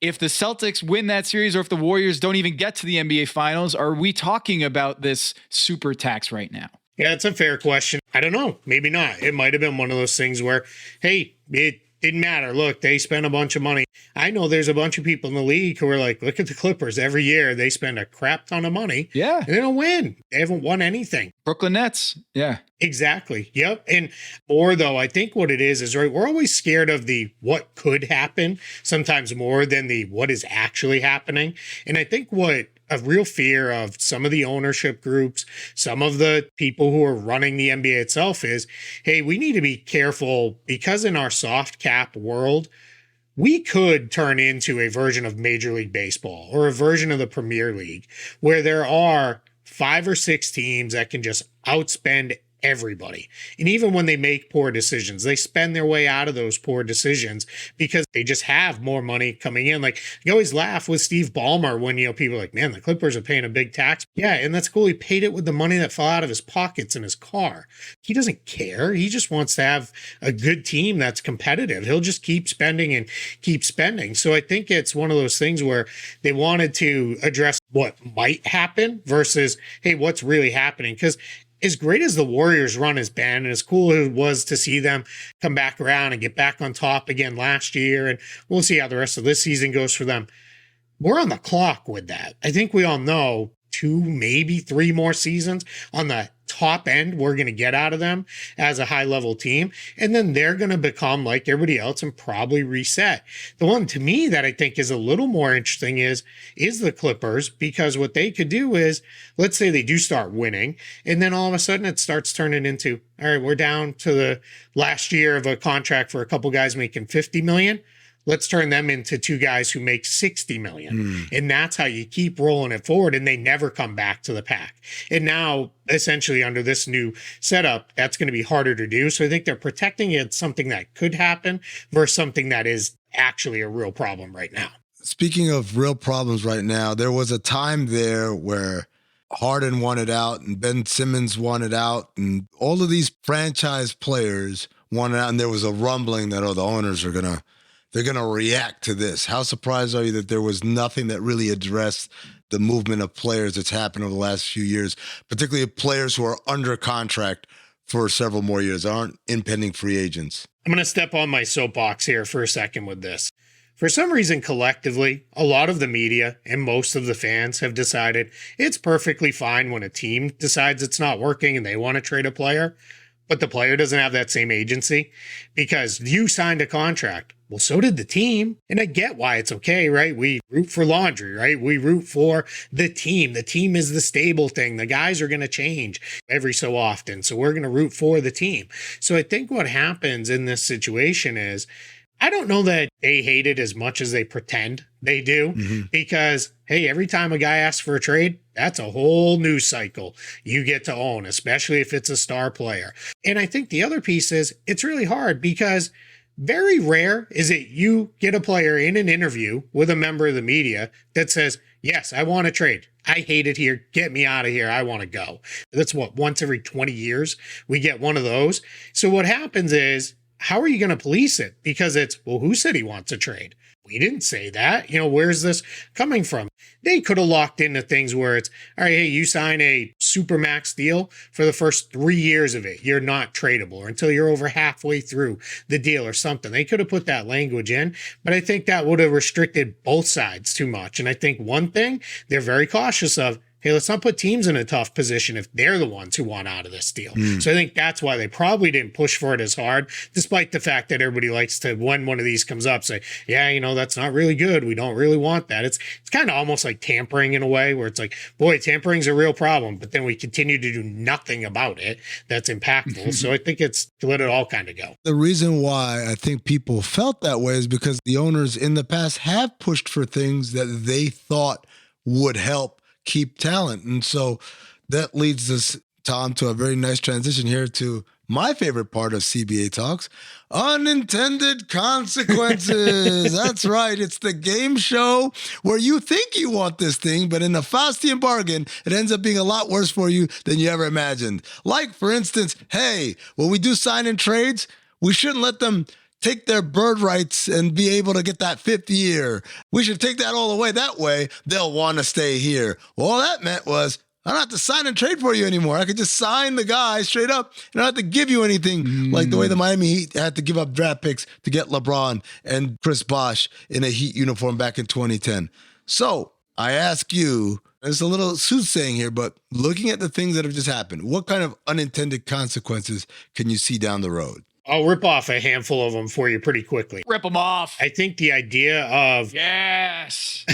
If the Celtics win that series, or if the Warriors don't even get to the NBA Finals, are we talking about this super tax right now? Yeah, it's a fair question. I don't know. Maybe not. It might have been one of those things where, hey, it Didn't matter. Look, they spent a bunch of money. I know there's a bunch of people in the league who are like, look at the Clippers. Every year they spend a crap ton of money. Yeah. And they don't win. They haven't won anything. Brooklyn Nets. Yeah. Exactly. Yep. And or though, I think what it is right, we're always scared of the what could happen, sometimes more than the what is actually happening. And I think what a real fear of some of the ownership groups, some of the people who are running the NBA itself is, hey, we need to be careful because in our soft cap world, we could turn into a version of Major League Baseball or a version of the Premier League where there are 5 or 6 teams that can just outspend everybody. And even when they make poor decisions, they spend their way out of those poor decisions because they just have more money coming in. Like you always laugh with Steve Ballmer when, people are like, man, the Clippers are paying a big tax. Yeah. And that's cool. He paid it with the money that fell out of his pockets in his car. He doesn't care. He just wants to have a good team that's competitive. He'll just keep spending and keep spending. So I think it's one of those things where they wanted to address what might happen versus, hey, what's really happening? Because as great as the Warriors run has been, and as cool it was to see them come back around and get back on top again last year, and we'll see how the rest of this season goes for them. We're on the clock with that. I think we all know 2, maybe 3 more seasons on the top end we're going to get out of them as a high level team, and then they're going to become like everybody else and probably reset. The one to me that I think is a little more interesting is the Clippers, because what they could do is, let's say they do start winning, and then all of a sudden it starts turning into, all right, we're down to the last year of a contract for a couple guys making $50 million. Let's turn them into 2 guys who make $60 million. And that's how you keep rolling it forward, and they never come back to the pack. And now, essentially, under this new setup, that's going to be harder to do. So I think they're protecting it, something that could happen versus something that is actually a real problem right now. Speaking of real problems right now, there was a time there where Harden wanted out and Ben Simmons wanted out and all of these franchise players wanted out, and there was a rumbling that, the owners are they're going to react to this. How surprised are you that there was nothing that really addressed the movement of players that's happened over the last few years, particularly players who are under contract for several more years, aren't impending free agents? I'm going to step on my soapbox here for a second with this. For some reason, collectively, a lot of the media and most of the fans have decided it's perfectly fine when a team decides it's not working and they want to trade a player, but the player doesn't have that same agency because you signed a contract. Well, so did the team. And I get why it's okay, right? We root for laundry, right? We root for the team. The team is the stable thing. The guys are going to change every so often. So we're going to root for the team. So I think what happens in this situation is, I don't know that they hate it as much as they pretend they do, because, hey, every time a guy asks for a trade, that's a whole news cycle you get to own, especially if it's a star player. And I think the other piece is it's really hard because very rare is it you get a player in an interview with a member of the media that says, yes, I want to trade. I hate it here. Get me out of here. I want to go. That's once every 20 years we get one of those. So what happens is, how are you going to police it? Because it's, well, who said he wants a trade? We didn't say that. Where's this coming from? They could have locked into things where it's, all right, hey, you sign a supermax deal for the first 3 years of it. You're not tradable, or until you're over halfway through the deal or something. They could have put that language in, but I think that would have restricted both sides too much. And I think one thing they're very cautious of, hey, let's not put teams in a tough position if they're the ones who want out of this deal. So I think that's why they probably didn't push for it as hard, despite the fact that everybody likes to, when one of these comes up, say, yeah, that's not really good. We don't really want that. It's kind of almost like tampering in a way where it's like, boy, tampering's a real problem, but then we continue to do nothing about it that's impactful. So I think it's to let it all kind of go. The reason why I think people felt that way is because the owners in the past have pushed for things that they thought would help keep talent. And so that leads us, Tom, to a very nice transition here to my favorite part of CBA Talks, Unintended Consequences. That's right. It's the game show where you think you want this thing, but in a Faustian bargain, it ends up being a lot worse for you than you ever imagined. Like, for instance, hey, when we do sign and trades, we shouldn't let them take their bird rights and be able to get that 5th year. We should take that all away. That way, they'll want to stay here. Well, all that meant was, I don't have to sign and trade for you anymore. I could just sign the guy straight up and I don't have to give you anything like the way the Miami Heat had to give up draft picks to get LeBron and Chris Bosh in a Heat uniform back in 2010. So I ask you, there's a little soothsaying here, but looking at the things that have just happened, what kind of unintended consequences can you see down the road? I'll rip off a handful of them for you pretty quickly. Rip them off. I think the idea of... Yes.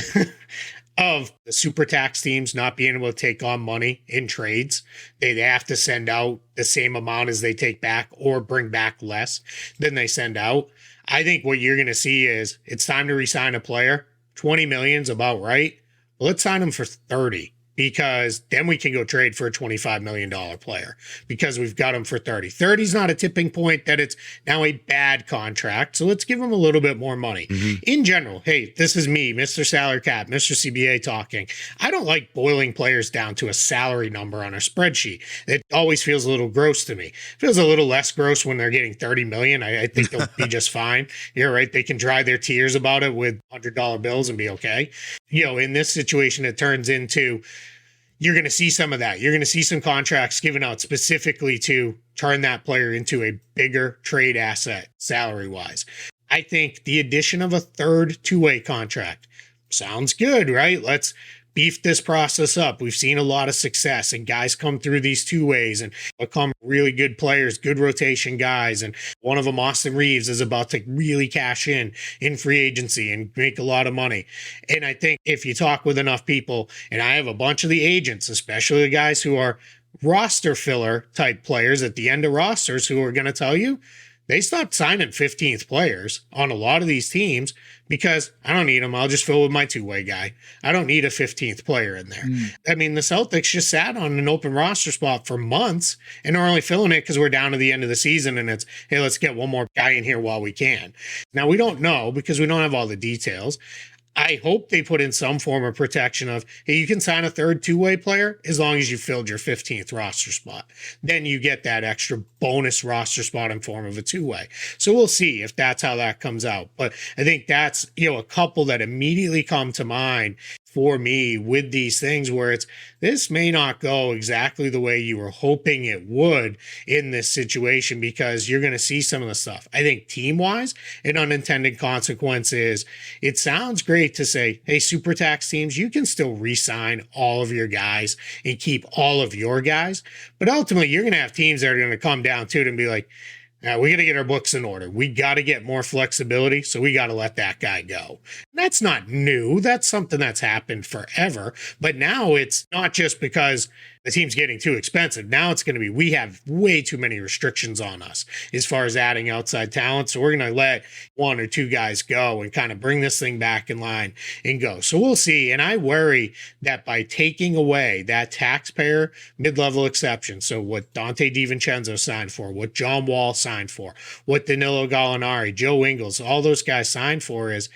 of the super tax teams not being able to take on money in trades. They have to send out the same amount as they take back or bring back less than they send out. I think what you're going to see is it's time to re-sign a player. 20 million's about right. Well, let's sign him for 30. Because then we can go trade for a $25 million player because we've got him for 30. 30 is not a tipping point that it's now a bad contract. So let's give him a little bit more money. In general, hey, this is me, Mr. Salary Cap, Mr. CBA talking. I don't like boiling players down to a salary number on a spreadsheet. It always feels a little gross to me. It feels a little less gross when they're getting 30 million. I think they'll be just fine. You're right. They can dry their tears about it with $100 bills and be okay. You know, in this situation, it turns into, you're going to see some of that. You're going to see some contracts given out specifically to turn that player into a bigger trade asset salary-wise. I think the addition of a third two-way contract sounds good, right? Let's beef this process up. We've seen a lot of success and guys come through these two ways and become really good players, good rotation guys. And one of them, Austin Reeves, is about to really cash in free agency and make a lot of money. And I think if you talk with enough people, and I have a bunch of the agents, especially the guys who are roster filler type players at the end of rosters, who are going to tell you, they stopped signing 15th players on a lot of these teams because I don't need them. I'll just fill with my two-way guy. I don't need a 15th player in there. I mean, the Celtics just sat on an open roster spot for months and are only filling it because we're down to the end of the season and it's, hey, let's get one more guy in here while we can. Now, we don't know because we don't have all the details. I hope they put in some form of protection of, hey, you can sign a third two-way player as long as you filled your 15th roster spot. Then you get that extra bonus roster spot in form of a two-way. So we'll see if that's how that comes out. But I think that's, you know, a couple that immediately come to mind for me with these things where it's, this may not go exactly the way you were hoping it would in this situation because you're going to see some of the stuff. I think team-wise and unintended consequences, it sounds great to say, hey, super tax teams, you can still re-sign all of your guys and keep all of your guys. But ultimately, you're going to have teams that are going to come down to it and be like, now we got to get our books in order. We got to get more flexibility. So we got to let that guy go. That's not new. That's something that's happened forever. But now it's not just because the team's getting too expensive. Now it's going to be, we have way too many restrictions on us as far as adding outside talent. So we're going to let one or two guys go and kind of bring this thing back in line and go. So we'll see. And I worry that by taking away that taxpayer mid-level exception, so what Dante DiVincenzo signed for, what John Wall signed for, what Danilo Gallinari, Joe Ingles, all those guys signed for is,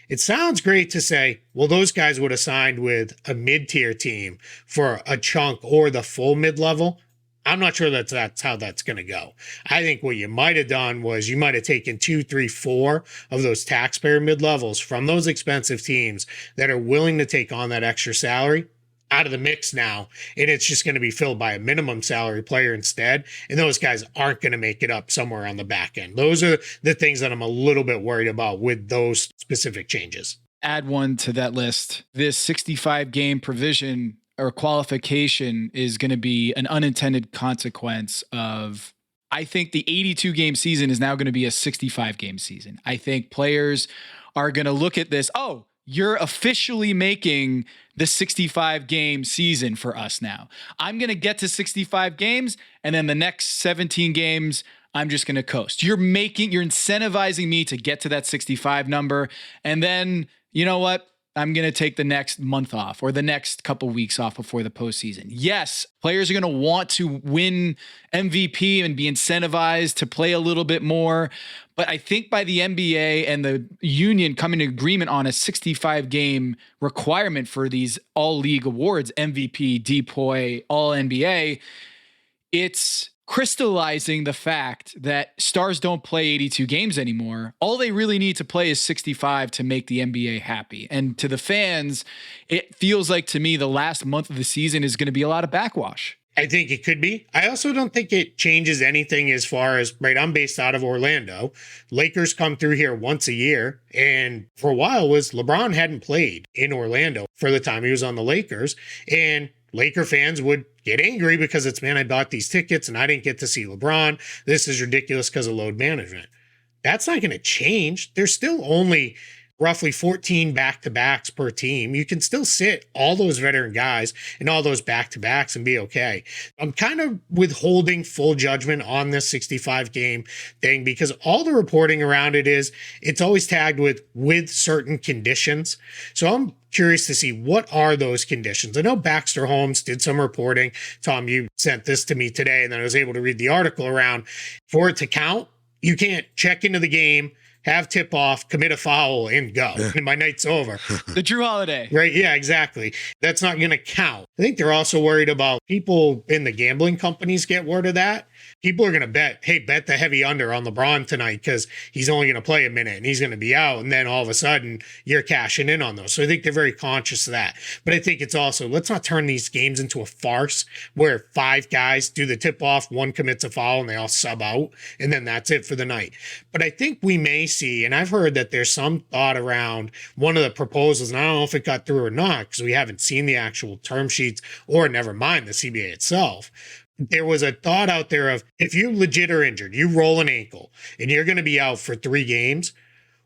it sounds great to say, well, those guys would have signed with a mid-tier team for a chunk or the full mid-level. I'm not sure that's how that's going to go. I think what you might have done was you might have taken 2, 3, 4 of those taxpayer mid-levels from those expensive teams that are willing to take on that extra salary out of the mix now, and it's just going to be filled by a minimum salary player instead, and those guys aren't going to make it up somewhere on the back end. Those are the things that I'm a little bit worried about with those specific changes. Add one to that list. This 65-game provision or qualification is going to be an unintended consequence of, I think the 82-game season is now going to be a 65-game season. I think players are going to look at this, oh, you're officially making the 65-game season for us now. I'm going to get to 65 games, and then the next 17 games, I'm just going to coast. You're incentivizing me to get to that 65 number, and then, you know what? I'm going to take the next month off or the next couple weeks off before the postseason. Yes, players are going to want to win MVP and be incentivized to play a little bit more. But I think by the NBA and the union coming to agreement on a 65-game requirement for these all-league awards, MVP, DPOY, All-NBA, it's crystallizing the fact that stars don't play 82 games anymore. All they really need to play is 65 to make the NBA happy. And to the fans, it feels like to me the last month of the season is going to be a lot of backwash. I think it could be. I also don't think it changes anything as far as, right, I'm based out of Orlando. Lakers come through here once a year. And for a while was LeBron hadn't played in Orlando for the time he was on the Lakers. And Laker fans would get angry because it's, man, I bought these tickets and I didn't get to see LeBron. This is ridiculous because of load management. That's not going to change. There's still only roughly 14 back-to-backs per team. You can still sit all those veteran guys in all those back-to-backs and be okay. I'm kind of withholding full judgment on this 65 game thing because all the reporting around it is it's always tagged with certain conditions. So I'm curious to see what are those conditions. I know Baxter Holmes did some reporting. Tom, you sent this to me today, and then I was able to read the article around for it to count. You can't check into the game, have tip off, commit a foul, and go. And my night's over. The Drew Holiday. Right. Yeah, exactly. That's not going to count. I think they're also worried about people in the gambling companies get word of that. People are going to bet the heavy under on LeBron tonight because he's only going to play a minute and he's going to be out. And then all of a sudden you're cashing in on those. So I think they're very conscious of that. But I think it's also, let's not turn these games into a farce where 5 guys do the tip off, 1 commits a foul and they all sub out. And then that's it for the night. But I think we may see, and I've heard that there's some thought around one of the proposals, and I don't know if it got through or not because we haven't seen the actual term sheets or never mind the CBA itself. There was a thought out there of if you legit are injured, you roll an ankle and you're going to be out for 3 games,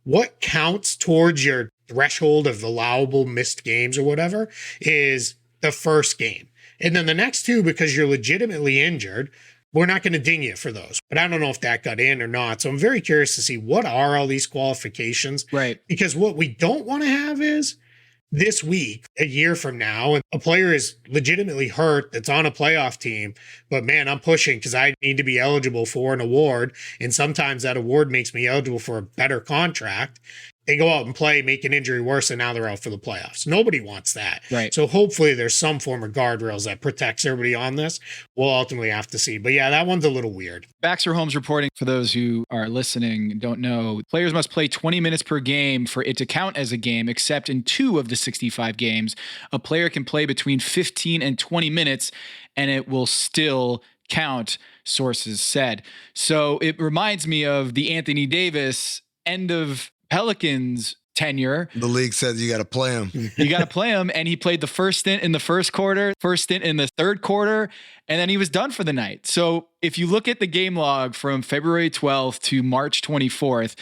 what counts towards your threshold of allowable missed games or whatever is the first game. And then the next 2, because you're legitimately injured, we're not going to ding you for those. But I don't know if that got in or not. So I'm very curious to see what are all these qualifications. Right. Because what we don't want to have is this week, a year from now, and a player is legitimately hurt that's on a playoff team, but man, I'm pushing because I need to be eligible for an award. And sometimes that award makes me eligible for a better contract. They go out and play, make an injury worse, and now they're out for the playoffs. Nobody wants that. Right. So hopefully there's some form of guardrails that protects everybody on this. We'll ultimately have to see. But yeah, that one's a little weird. Baxter Holmes reporting, for those who are listening and don't know, players must play 20 minutes per game for it to count as a game, except in 2 of the 65 games. A player can play between 15 and 20 minutes, and it will still count, sources said. So it reminds me of the Anthony Davis end of Pelicans tenure. The league says you got to play him. You got to play him. And he played the first stint in the first quarter, first stint in the third quarter, and then he was done for the night. So if you look at the game log from February 12th to March 24th,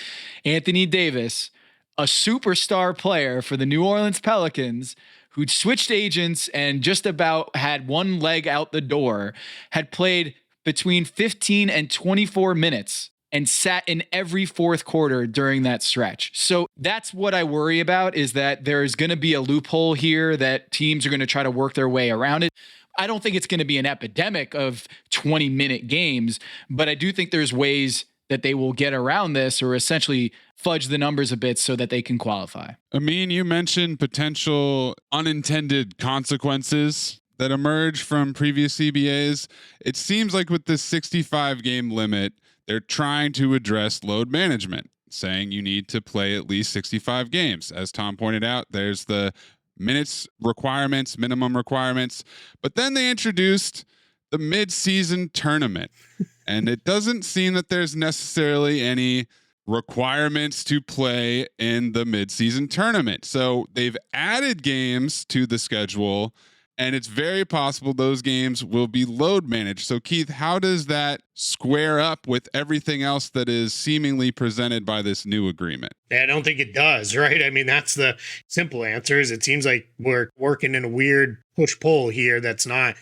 Anthony Davis, a superstar player for the New Orleans Pelicans, who'd switched agents and just about had one leg out the door, had played between 15 and 24 minutes and sat in every fourth quarter during that stretch. So that's what I worry about, is that there's going to be a loophole here that teams are going to try to work their way around it. I don't think it's going to be an epidemic of 20-minute games, but I do think there's ways that they will get around this or essentially fudge the numbers a bit so that they can qualify. Amin, you mentioned potential unintended consequences that emerge from previous CBAs. It seems like with this 65-game limit, they're trying to address load management, saying you need to play at least 65 games. As Tom pointed out, there's the minutes requirements, minimum requirements, but then they introduced the mid-season tournament, and it doesn't seem that there's necessarily any requirements to play in the mid-season tournament. So they've added games to the schedule, and it's very possible those games will be load managed. So, Keith, how does that square up with everything else that is seemingly presented by this new agreement? I don't think it does, right? I mean, that's the simple answer. Is it seems like we're working in a weird push-pull here that's not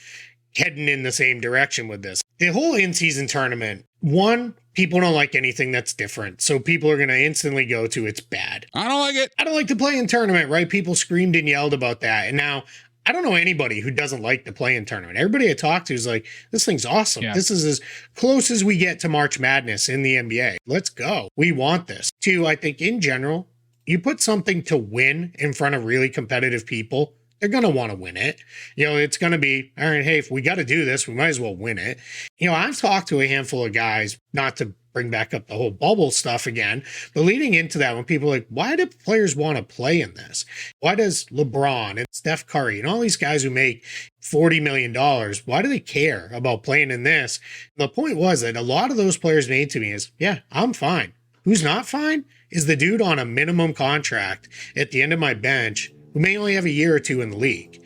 heading in the same direction with this. The whole in-season tournament, one, people don't like anything that's different. So people are going to instantly go to it's bad. I don't like it. I don't like to play in tournament, right? People screamed and yelled about that. And now I don't know anybody who doesn't like the play-in tournament. Everybody I talk to is like, this thing's awesome. Yeah. This is as close as we get to March Madness in the NBA. Let's go. We want this. 2, I think in general, you put something to win in front of really competitive people, they're going to want to win it. It's going to be, all right, hey, if we got to do this, we might as well win it. I've talked to a handful of guys, not to bring back up the whole bubble stuff again, but leading into that, when people are like, why do players want to play in this? Why does LeBron and Steph Curry and all these guys who make $40 million, why do they care about playing in this? The point was that a lot of those players made to me is, yeah, I'm fine. Who's not fine is the dude on a minimum contract at the end of my bench who may only have a year or two in the league.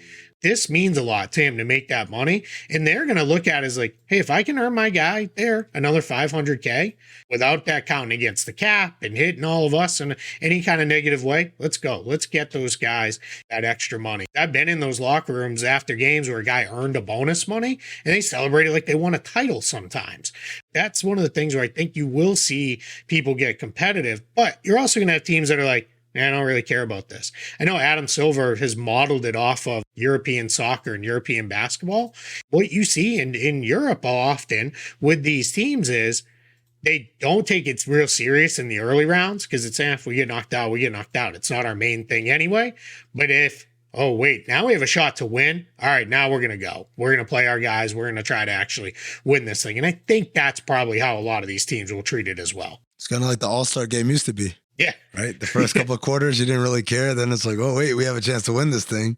This means a lot to him to make that money. And they're going to look at it as like, hey, if I can earn my guy there another $500K without that counting against the cap and hitting all of us in any kind of negative way, let's go. Let's get those guys that extra money. I've been in those locker rooms after games where a guy earned a bonus money and they celebrated like they won a title sometimes. That's one of the things where I think you will see people get competitive, but you're also going to have teams that are like, I don't really care about this. I know Adam Silver has modeled it off of European soccer and European basketball. What you see in Europe often with these teams is they don't take it real serious in the early rounds because it's, if we get knocked out, we get knocked out. It's not our main thing anyway. But if, oh, wait, now we have a shot to win. All right, now we're going to go. We're going to play our guys. We're going to try to actually win this thing. And I think that's probably how a lot of these teams will treat it as well. It's kind of like the All-Star game used to be. Yeah. Right? The first couple of quarters, you didn't really care. Then it's like, oh, wait, we have a chance to win this thing.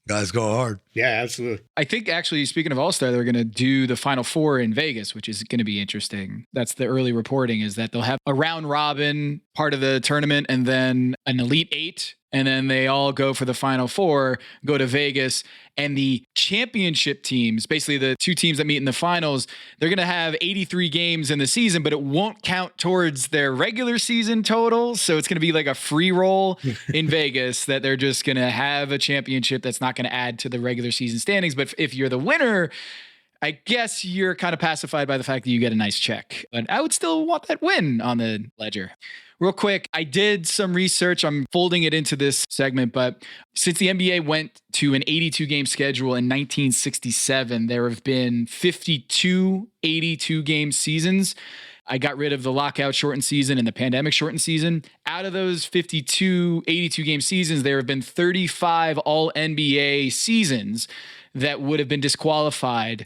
Guys go hard. Yeah, absolutely. I think actually, speaking of All-Star, they're going to do the Final Four in Vegas, which is going to be interesting. That's the early reporting, is that they'll have a round robin part of the tournament and then an Elite Eight. And then they all go for the Final Four, go to Vegas, and the championship teams, basically the two teams that meet in the finals, they're going to have 83 games in the season, but it won't count towards their regular season total. So it's going to be like a free roll in Vegas that they're just going to have a championship that's not going to add to the regular season standings. But if you're the winner, I guess you're kind of pacified by the fact that you get a nice check. But I would still want that win on the ledger. Real quick, I did some research. I'm folding it into this segment, but since the NBA went to an 82-game schedule in 1967, there have been 52 82-game seasons. I got rid of the lockout shortened season and the pandemic shortened season. Out of those 52 82-game seasons, there have been 35 all-NBA seasons that would have been disqualified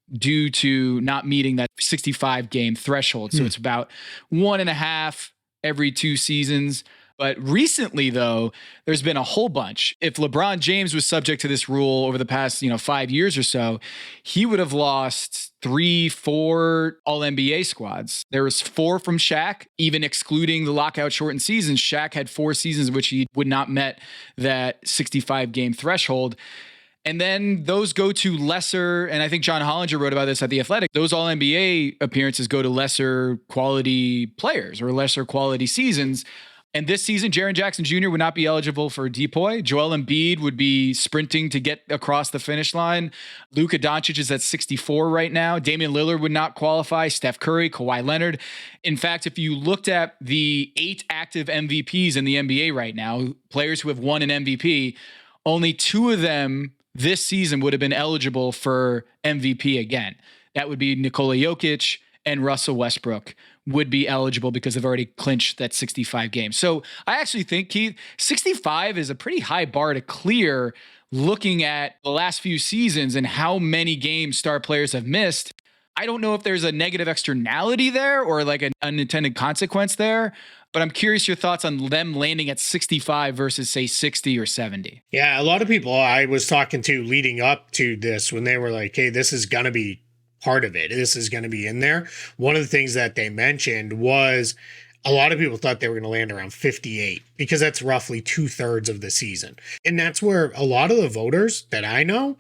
due to not meeting that 65-game threshold. So it's about 1.5 every 2 seasons. But recently, though, there's been a whole bunch. If LeBron James was subject to this rule over the past, 5 years or so, he would have lost 3-4 all-NBA squads. There was 4 from Shaq, even excluding the lockout shortened seasons. Shaq had 4 seasons in which he would not met that 65-game threshold. And then those go to lesser, and I think John Hollinger wrote about this at The Athletic, those all-NBA appearances go to lesser quality players or lesser quality seasons. And this season, Jaren Jackson Jr. would not be eligible for DPOY. Joel Embiid would be sprinting to get across the finish line. Luka Doncic is at 64 right now. Damian Lillard would not qualify. Steph Curry, Kawhi Leonard. In fact, if you looked at the 8 active MVPs in the NBA right now, players who have won an MVP, only 2 of them this season would have been eligible for MVP again. That would be Nikola Jokic and Russell Westbrook would be eligible because they've already clinched that 65 games. So I actually think, Keith, 65 is a pretty high bar to clear looking at the last few seasons and how many games star players have missed. I don't know if there's a negative externality there or like an unintended consequence there, but I'm curious your thoughts on them landing at 65 versus, say, 60 or 70. Yeah, a lot of people I was talking to leading up to this when they were like, hey, this is going to be part of it. This is going to be in there. One of the things that they mentioned was a lot of people thought they were going to land around 58 because that's roughly 2/3 of the season. And that's where a lot of the voters that I know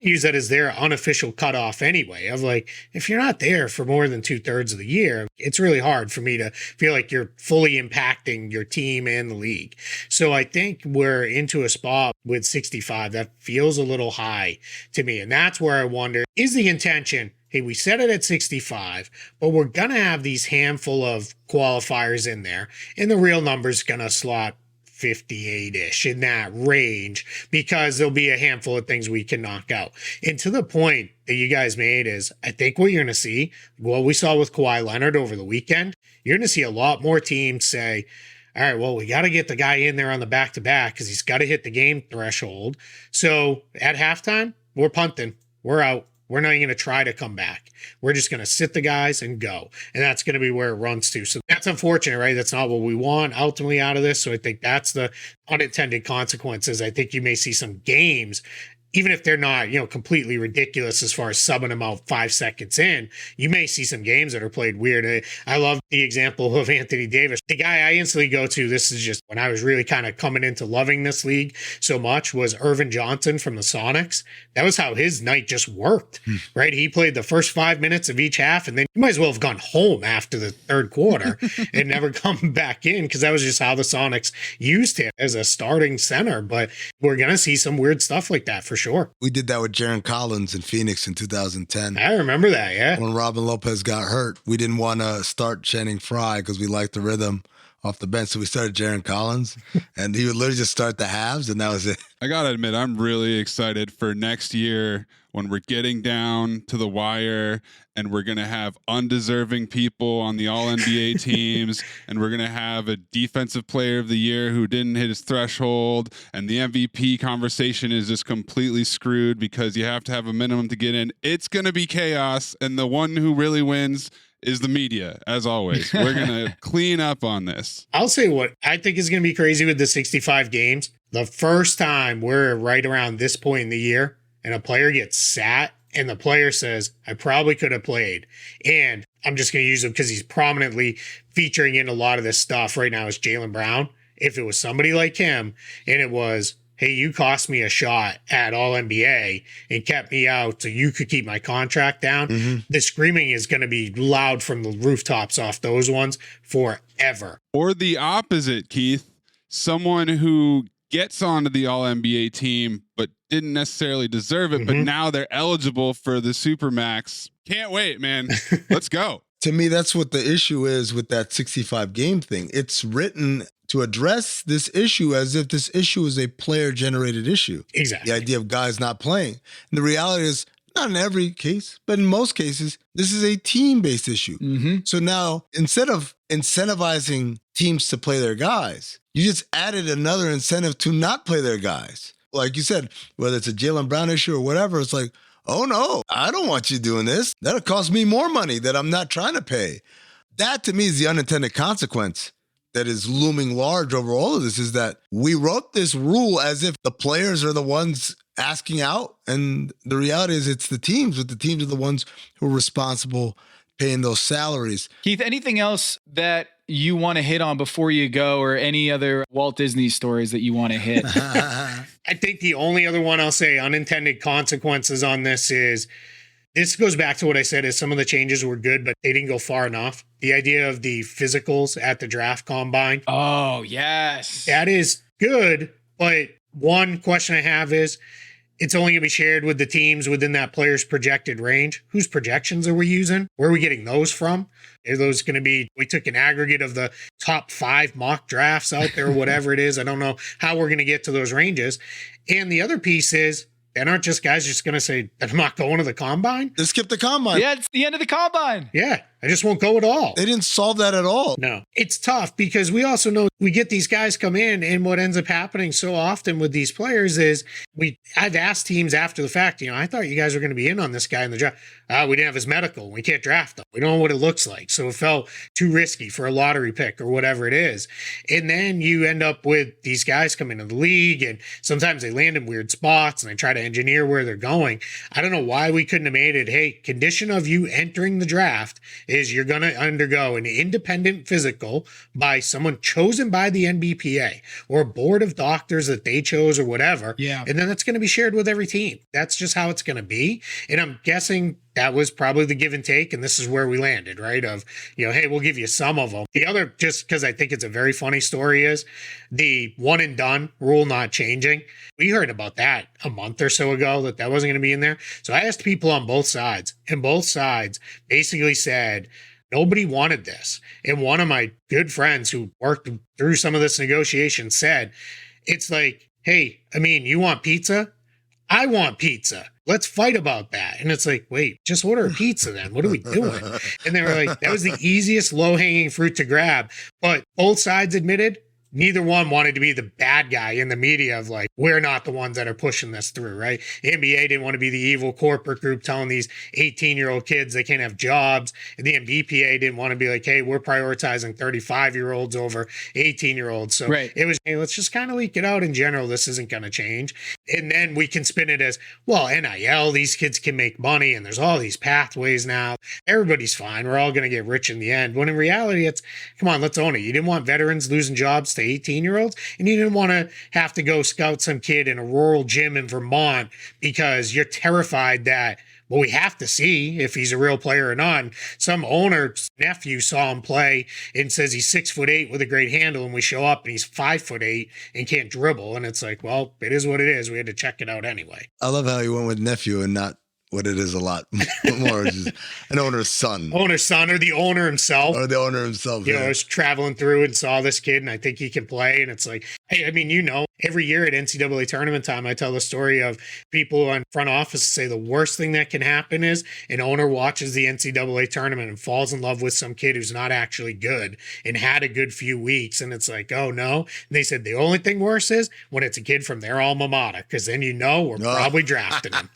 use that as their unofficial cutoff anyway, of like, if you're not there for more than 2/3 of the year, it's really hard for me to feel like you're fully impacting your team and the league. So I think we're into a spot with 65 that feels a little high to me. And that's where I wonder, is the intention, hey, we set it at 65, but we're going to have these handful of qualifiers in there, and the real number's going to slot 58-ish in that range because there'll be a handful of things we can knock out. And to the point that you guys made is, I think what you're going to see, what we saw with Kawhi Leonard over the weekend, you're going to see a lot more teams say, all right, well, we got to get the guy in there on the back-to-back because he's got to hit the game threshold. So at halftime, we're punting. We're out. We're not even going to try to come back. We're just going to sit the guys and go. And that's going to be where it runs to. So that's unfortunate, right? That's not what we want ultimately out of this. So I think that's the unintended consequences. I think you may see some games, even if they're not, completely ridiculous as far as subbing them out 5 seconds in, you may see some games that are played weird. I love the example of Anthony Davis. The guy I instantly go to, this is just when I was really kind of coming into loving this league so much, was Irvin Johnson from the Sonics. That was how his night just worked, right? He played the first 5 minutes of each half, and then you might as well have gone home after the third quarter and never come back in, because that was just how the Sonics used him as a starting center. But we're going to see some weird stuff like that for sure. We did that with Jaron Collins in Phoenix in 2010. I remember that, yeah. When Robin Lopez got hurt, we didn't want to start Channing Frye because we liked the rhythm off the bench. So we started Jaron Collins, and he would literally just start the halves, and that was it. I got to admit, I'm really excited for next year when we're getting down to the wire and we're going to have undeserving people on the all-NBA teams, and we're going to have a defensive player of the year who didn't hit his threshold, and the MVP conversation is just completely screwed because you have to have a minimum to get in. It's going to be chaos, and the one who really wins is the media, as always. We're going to clean up on this. I'll say what I think is going to be crazy with the 65 games. The first time we're right around this point in the year and a player gets sat and the player says, I probably could have played. And I'm just going to use him because he's prominently featuring in a lot of this stuff right now is Jaylen Brown. If it was somebody like him and it was, hey, you cost me a shot at All-NBA and kept me out so you could keep my contract down, the screaming is going to be loud from the rooftops off those ones forever. Or the opposite, Keith. Someone who gets onto the All-NBA team but didn't necessarily deserve it, but now they're eligible for the Supermax. Can't wait, man. Let's go. To me, that's what the issue is with that 65 game thing. It's written to address this issue as if this issue is a player-generated issue. Exactly. The idea of guys not playing. And the reality is, not in every case, but in most cases, this is a team-based issue. So now, instead of incentivizing teams to play their guys, you just added another incentive to not play their guys. Like you said, whether it's a Jaylen Brown issue or whatever, it's like, oh no, I don't want you doing this. That'll cost me more money that I'm not trying to pay. That to me is the unintended consequence that is looming large over all of this, is that we wrote this rule as if the players are the ones asking out. And the reality is it's the teams, but the teams are the ones who are responsible paying those salaries. Keith, anything else that you want to hit on before you go, or any other Walt Disney stories that you want to hit? I think the only other one I'll say unintended consequences on this is, this goes back to what I said is some of the changes were good, but they didn't go far enough. The idea of the physicals at the draft combine. Oh, yes. That is good, but one question I have is, it's only going to be shared with the teams within that player's projected range. Whose projections are we using? Where are we getting those from? Are those going to be, we took an aggregate of the top 5 mock drafts out there, or whatever it is. I don't know how we're going to get to those ranges. And the other piece is, then aren't just guys just going to say, I'm not going to the combine? They skipped the combine. Yeah, it's the end of the combine. Yeah, I just won't go at all. They didn't solve that at all. No, it's tough because we also know we get these guys come in, and what ends up happening so often with these players is I've asked teams after the fact, I thought you guys were going to be in on this guy in the draft. We didn't have his medical. We can't draft him. We don't know what it looks like. So it felt too risky for a lottery pick or whatever it is. And then you end up with these guys come into the league, and sometimes they land in weird spots and they try to engineer where they're going. I don't know why we couldn't have made it, hey, condition of you entering the draft is you're going to undergo an independent physical by someone chosen by the NBPA or a board of doctors that they chose or whatever. Yeah. And then that's going to be shared with every team. That's just how it's going to be. And I'm guessing that was probably the give and take. And this is where we landed, right? Of, hey, we'll give you some of them. The other, just because I think it's a very funny story, is the one and done rule not changing. We heard about that a month or so ago, that wasn't going to be in there. So I asked people on both sides, and both sides basically said, nobody wanted this. And one of my good friends who worked through some of this negotiation said, it's like, hey, you want pizza? I want pizza. Let's fight about that. And it's like, wait, just order a pizza then. What are we doing? And they were like, that was the easiest low-hanging fruit to grab. But both sides admitted neither one wanted to be the bad guy in the media of like, we're not the ones that are pushing this through, right? The NBA didn't want to be the evil corporate group telling these 18-year-old kids they can't have jobs. And the NBPA didn't want to be like, hey, we're prioritizing 35-year-olds over 18-year-olds. So it was, hey, let's just kind of leak it out in general. This isn't going to change. And then we can spin it as, well, NIL, these kids can make money and there's all these pathways now. Everybody's fine. We're all going to get rich in the end. When in reality, it's, come on, let's own it. You didn't want veterans losing jobs to 18-year-olds, and you didn't want to have to go scout some kid in a rural gym in Vermont because you're terrified that, well, we have to see if he's a real player or not. And some owner's nephew saw him play and says he's 6'8" with a great handle, and we show up and he's 5'8" and can't dribble. And it's like, well, it is what it is. We had to check it out anyway. I love how you went with nephew and not what it is a lot more. Just an owner's son. Owner's son, or the owner himself. Or the owner himself. You know, I was traveling through and saw this kid, and I think he can play. And it's like, hey, I mean, you know, every year at NCAA tournament time, I tell the story of people on front office say the worst thing that can happen is an owner watches the NCAA tournament and falls in love with some kid who's not actually good and had a good few weeks. And it's like, oh, no. And they said the only thing worse is when it's a kid from their alma mater, because then you know we're probably drafting him.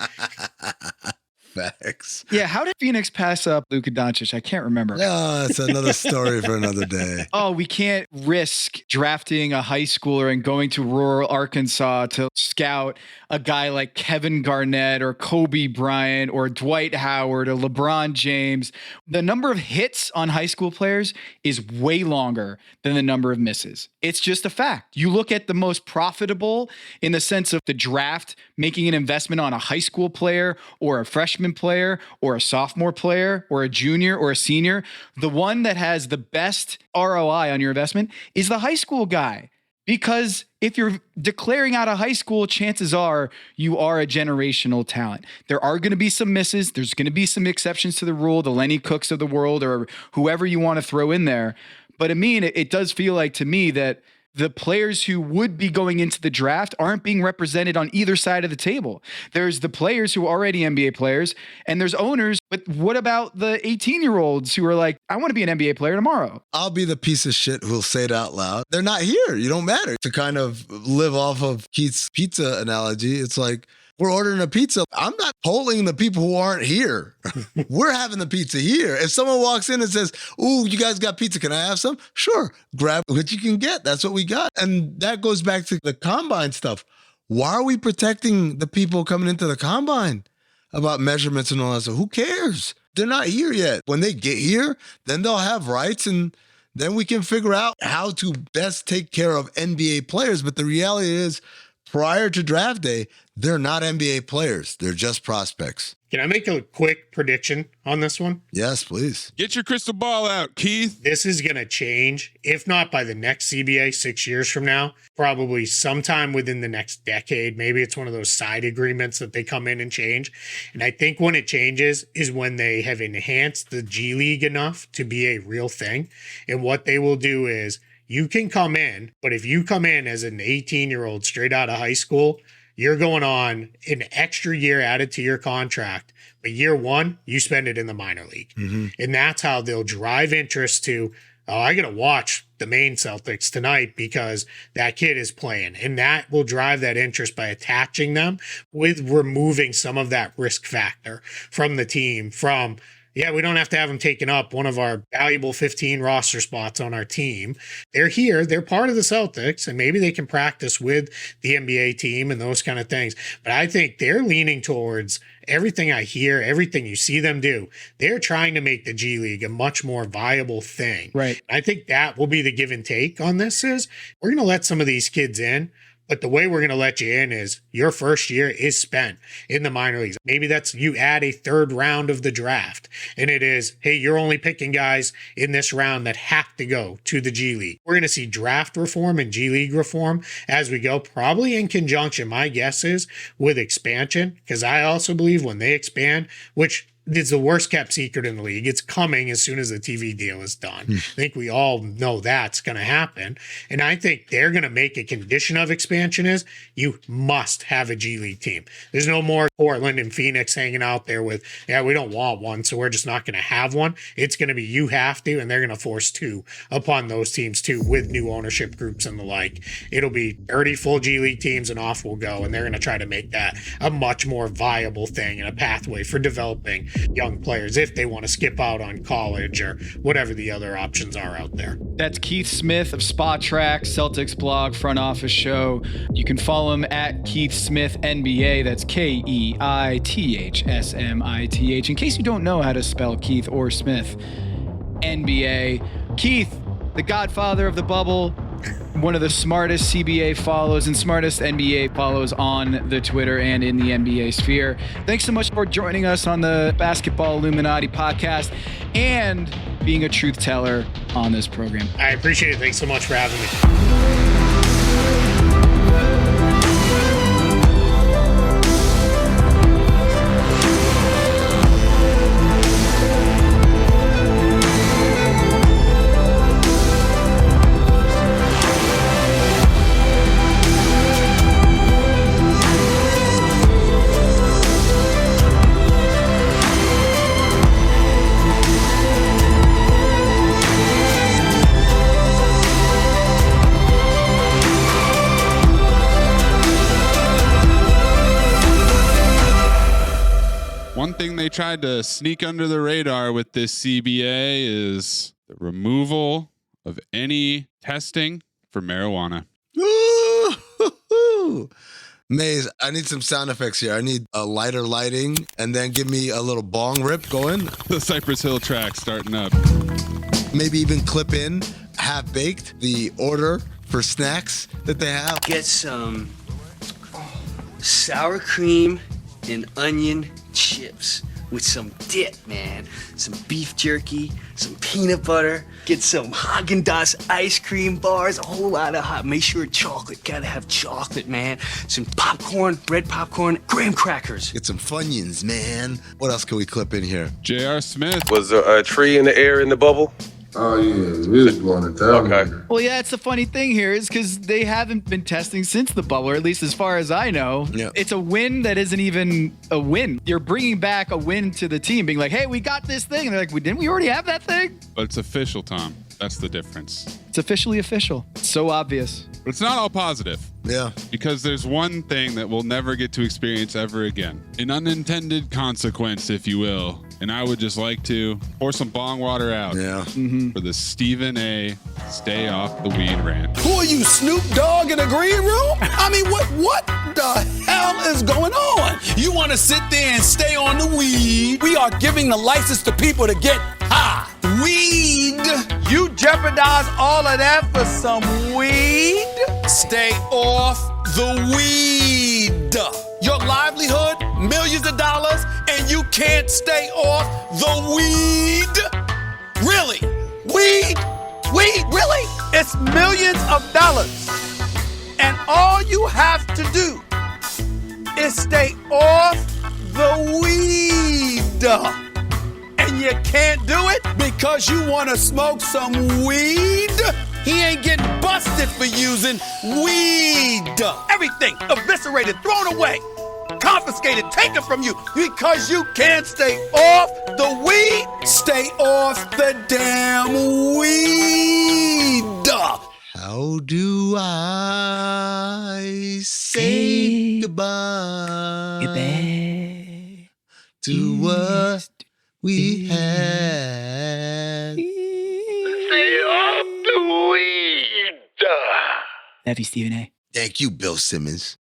Facts. Yeah, how did Phoenix pass up Luka Doncic? I can't remember. No, it's another story for another day. Oh, we can't risk drafting a high schooler and going to rural Arkansas to scout a guy like Kevin Garnett or Kobe Bryant or Dwight Howard or LeBron James. The number of hits on high school players is way longer than the number of misses. It's just a fact. You look at the most profitable in the sense of the draft, making an investment on a high school player or a freshman player or a sophomore player or a junior or a senior. The one that has the best ROI on your investment is the high school guy. Because if you're declaring out of high school, chances are you are a generational talent. There are going to be some misses. There's going to be some exceptions to the rule, the Lenny Cooks of the world or whoever you want to throw in there. But I mean, it does feel like to me that the players who would be going into the draft aren't being represented on either side of the table. There's the players who are already NBA players, and there's owners. But what about the 18-year-olds who are like, I want to be an NBA player tomorrow? I'll be the piece of shit who'll say it out loud. They're not here. You don't matter. To kind of live off of Keith's pizza analogy, it's like, we're ordering a pizza. I'm not polling the people who aren't here. We're having the pizza here. If someone walks in and says, ooh, you guys got pizza, can I have some? Sure, grab what you can get. That's what we got. And that goes back to the combine stuff. Why are we protecting the people coming into the combine about measurements and all that stuff? Who cares? They're not here yet. When they get here, then they'll have rights and then we can figure out how to best take care of NBA players. But the reality is, prior to draft day, they're not NBA players. They're just prospects. Can I make a quick prediction on this one? Yes, please. Get your crystal ball out, Keith. This is going to change, if not by the next CBA 6 years from now, probably sometime within the next decade. Maybe it's one of those side agreements that they come in and change. And I think when it changes is when they have enhanced the G League enough to be a real thing. And what they will do is, you can come in, but if you come in as an 18-year-old straight out of high school, you're going on an extra year added to your contract. But year one, you spend it in the minor league. Mm-hmm. And that's how they'll drive interest to, oh, I got to watch the Maine Celtics tonight because that kid is playing. And that will drive that interest by attaching them with removing some of that risk factor from the team, from, yeah, we don't have to have them taking up one of our valuable 15 roster spots on our team. They're here. They're part of the Celtics, and maybe they can practice with the NBA team and those kind of things. But I think they're leaning towards everything I hear, everything you see them do. They're trying to make the G League a much more viable thing. Right. I think that will be the give and take on this is we're going to let some of these kids in. But the way we're going to let you in is your first year is spent in the minor leagues. Maybe that's you add a third round of the draft. And it is, hey, you're only picking guys in this round that have to go to the G League. We're going to see draft reform and G League reform as we go, probably in conjunction, my guess is, with expansion. Because I also believe when they expand, which it's the worst kept secret in the league. It's coming as soon as the TV deal is done. I think we all know that's going to happen. And I think they're going to make a condition of expansion is you must have a G League team. There's no more Portland and Phoenix hanging out there with, we don't want one, so we're just not going to have one. It's going to be you have to, and they're going to force two upon those teams too with new ownership groups and the like. It'll be 30 full G League teams and off we'll go. And they're going to try to make that a much more viable thing and a pathway for developing young players if they want to skip out on college or whatever the other options are out there. That's Keith Smith of Spotrac, Celtics blog, front office show. You can follow him at Keith Smith NBA. That's KEITHSMITH. In case you don't know how to spell Keith or Smith, NBA. Keith, the godfather of the bubble, one of the smartest CBA follows and smartest NBA follows on the Twitter and in the NBA sphere. Thanks so much for joining us on the Basketball Illuminati podcast and being a truth teller on this program. I appreciate it. Thanks so much for having me. One thing they tried to sneak under the radar with this CBA is the removal of any testing for marijuana. Maze, I need some sound effects here. I need a lighter lighting and then give me a little bong rip going. The Cypress Hill track starting up. Maybe even clip in half baked the order for snacks that they have. Get some sour cream and onion chips with some dip, man. Some beef jerky, some peanut butter. Get some Haagen-Dazs ice cream bars, a whole lot of hot. Make sure chocolate, gotta have chocolate, man. Some popcorn, bread popcorn, graham crackers. Get some Funyuns, man. What else can we clip in here? J.R. Smith. Was there a tree in the air in the bubble? Oh, yeah, we was blowing it down. Okay. Well, yeah, it's the funny thing here is because they haven't been testing since the bubble, or at least as far as I know. Yeah. It's a win that isn't even a win. You're bringing back a win to the team, being like, hey, we got this thing. And they're like, didn't we already have that thing? But it's official, Tom. That's the difference. It's officially official. It's so obvious. But it's not all positive. Yeah. Because there's one thing that we'll never get to experience ever again. An unintended consequence, if you will. And I would just like to pour some bong water out for the Stephen A. Stay off the weed rant. Who are you, Snoop Dogg in the green room? I mean, what the hell is going on? You want to sit there and stay on the weed? We are giving the license to people to get high. Weed. You jeopardize all of that for some weed? Stay off the weed. Your livelihood, millions of dollars, and you can't stay off the weed? Really? Weed? Weed? Really? It's millions of dollars. And all you have to do is stay off the weed. And you can't do it because you want to smoke some weed? He ain't getting busted for using weed. Everything eviscerated, thrown away, confiscated, taken from you because you can't stay off the weed. Stay off the damn weed. How do I say goodbye to what we had? Stay off the weed. Love you, Stephen A. Thank you, Bill Simmons.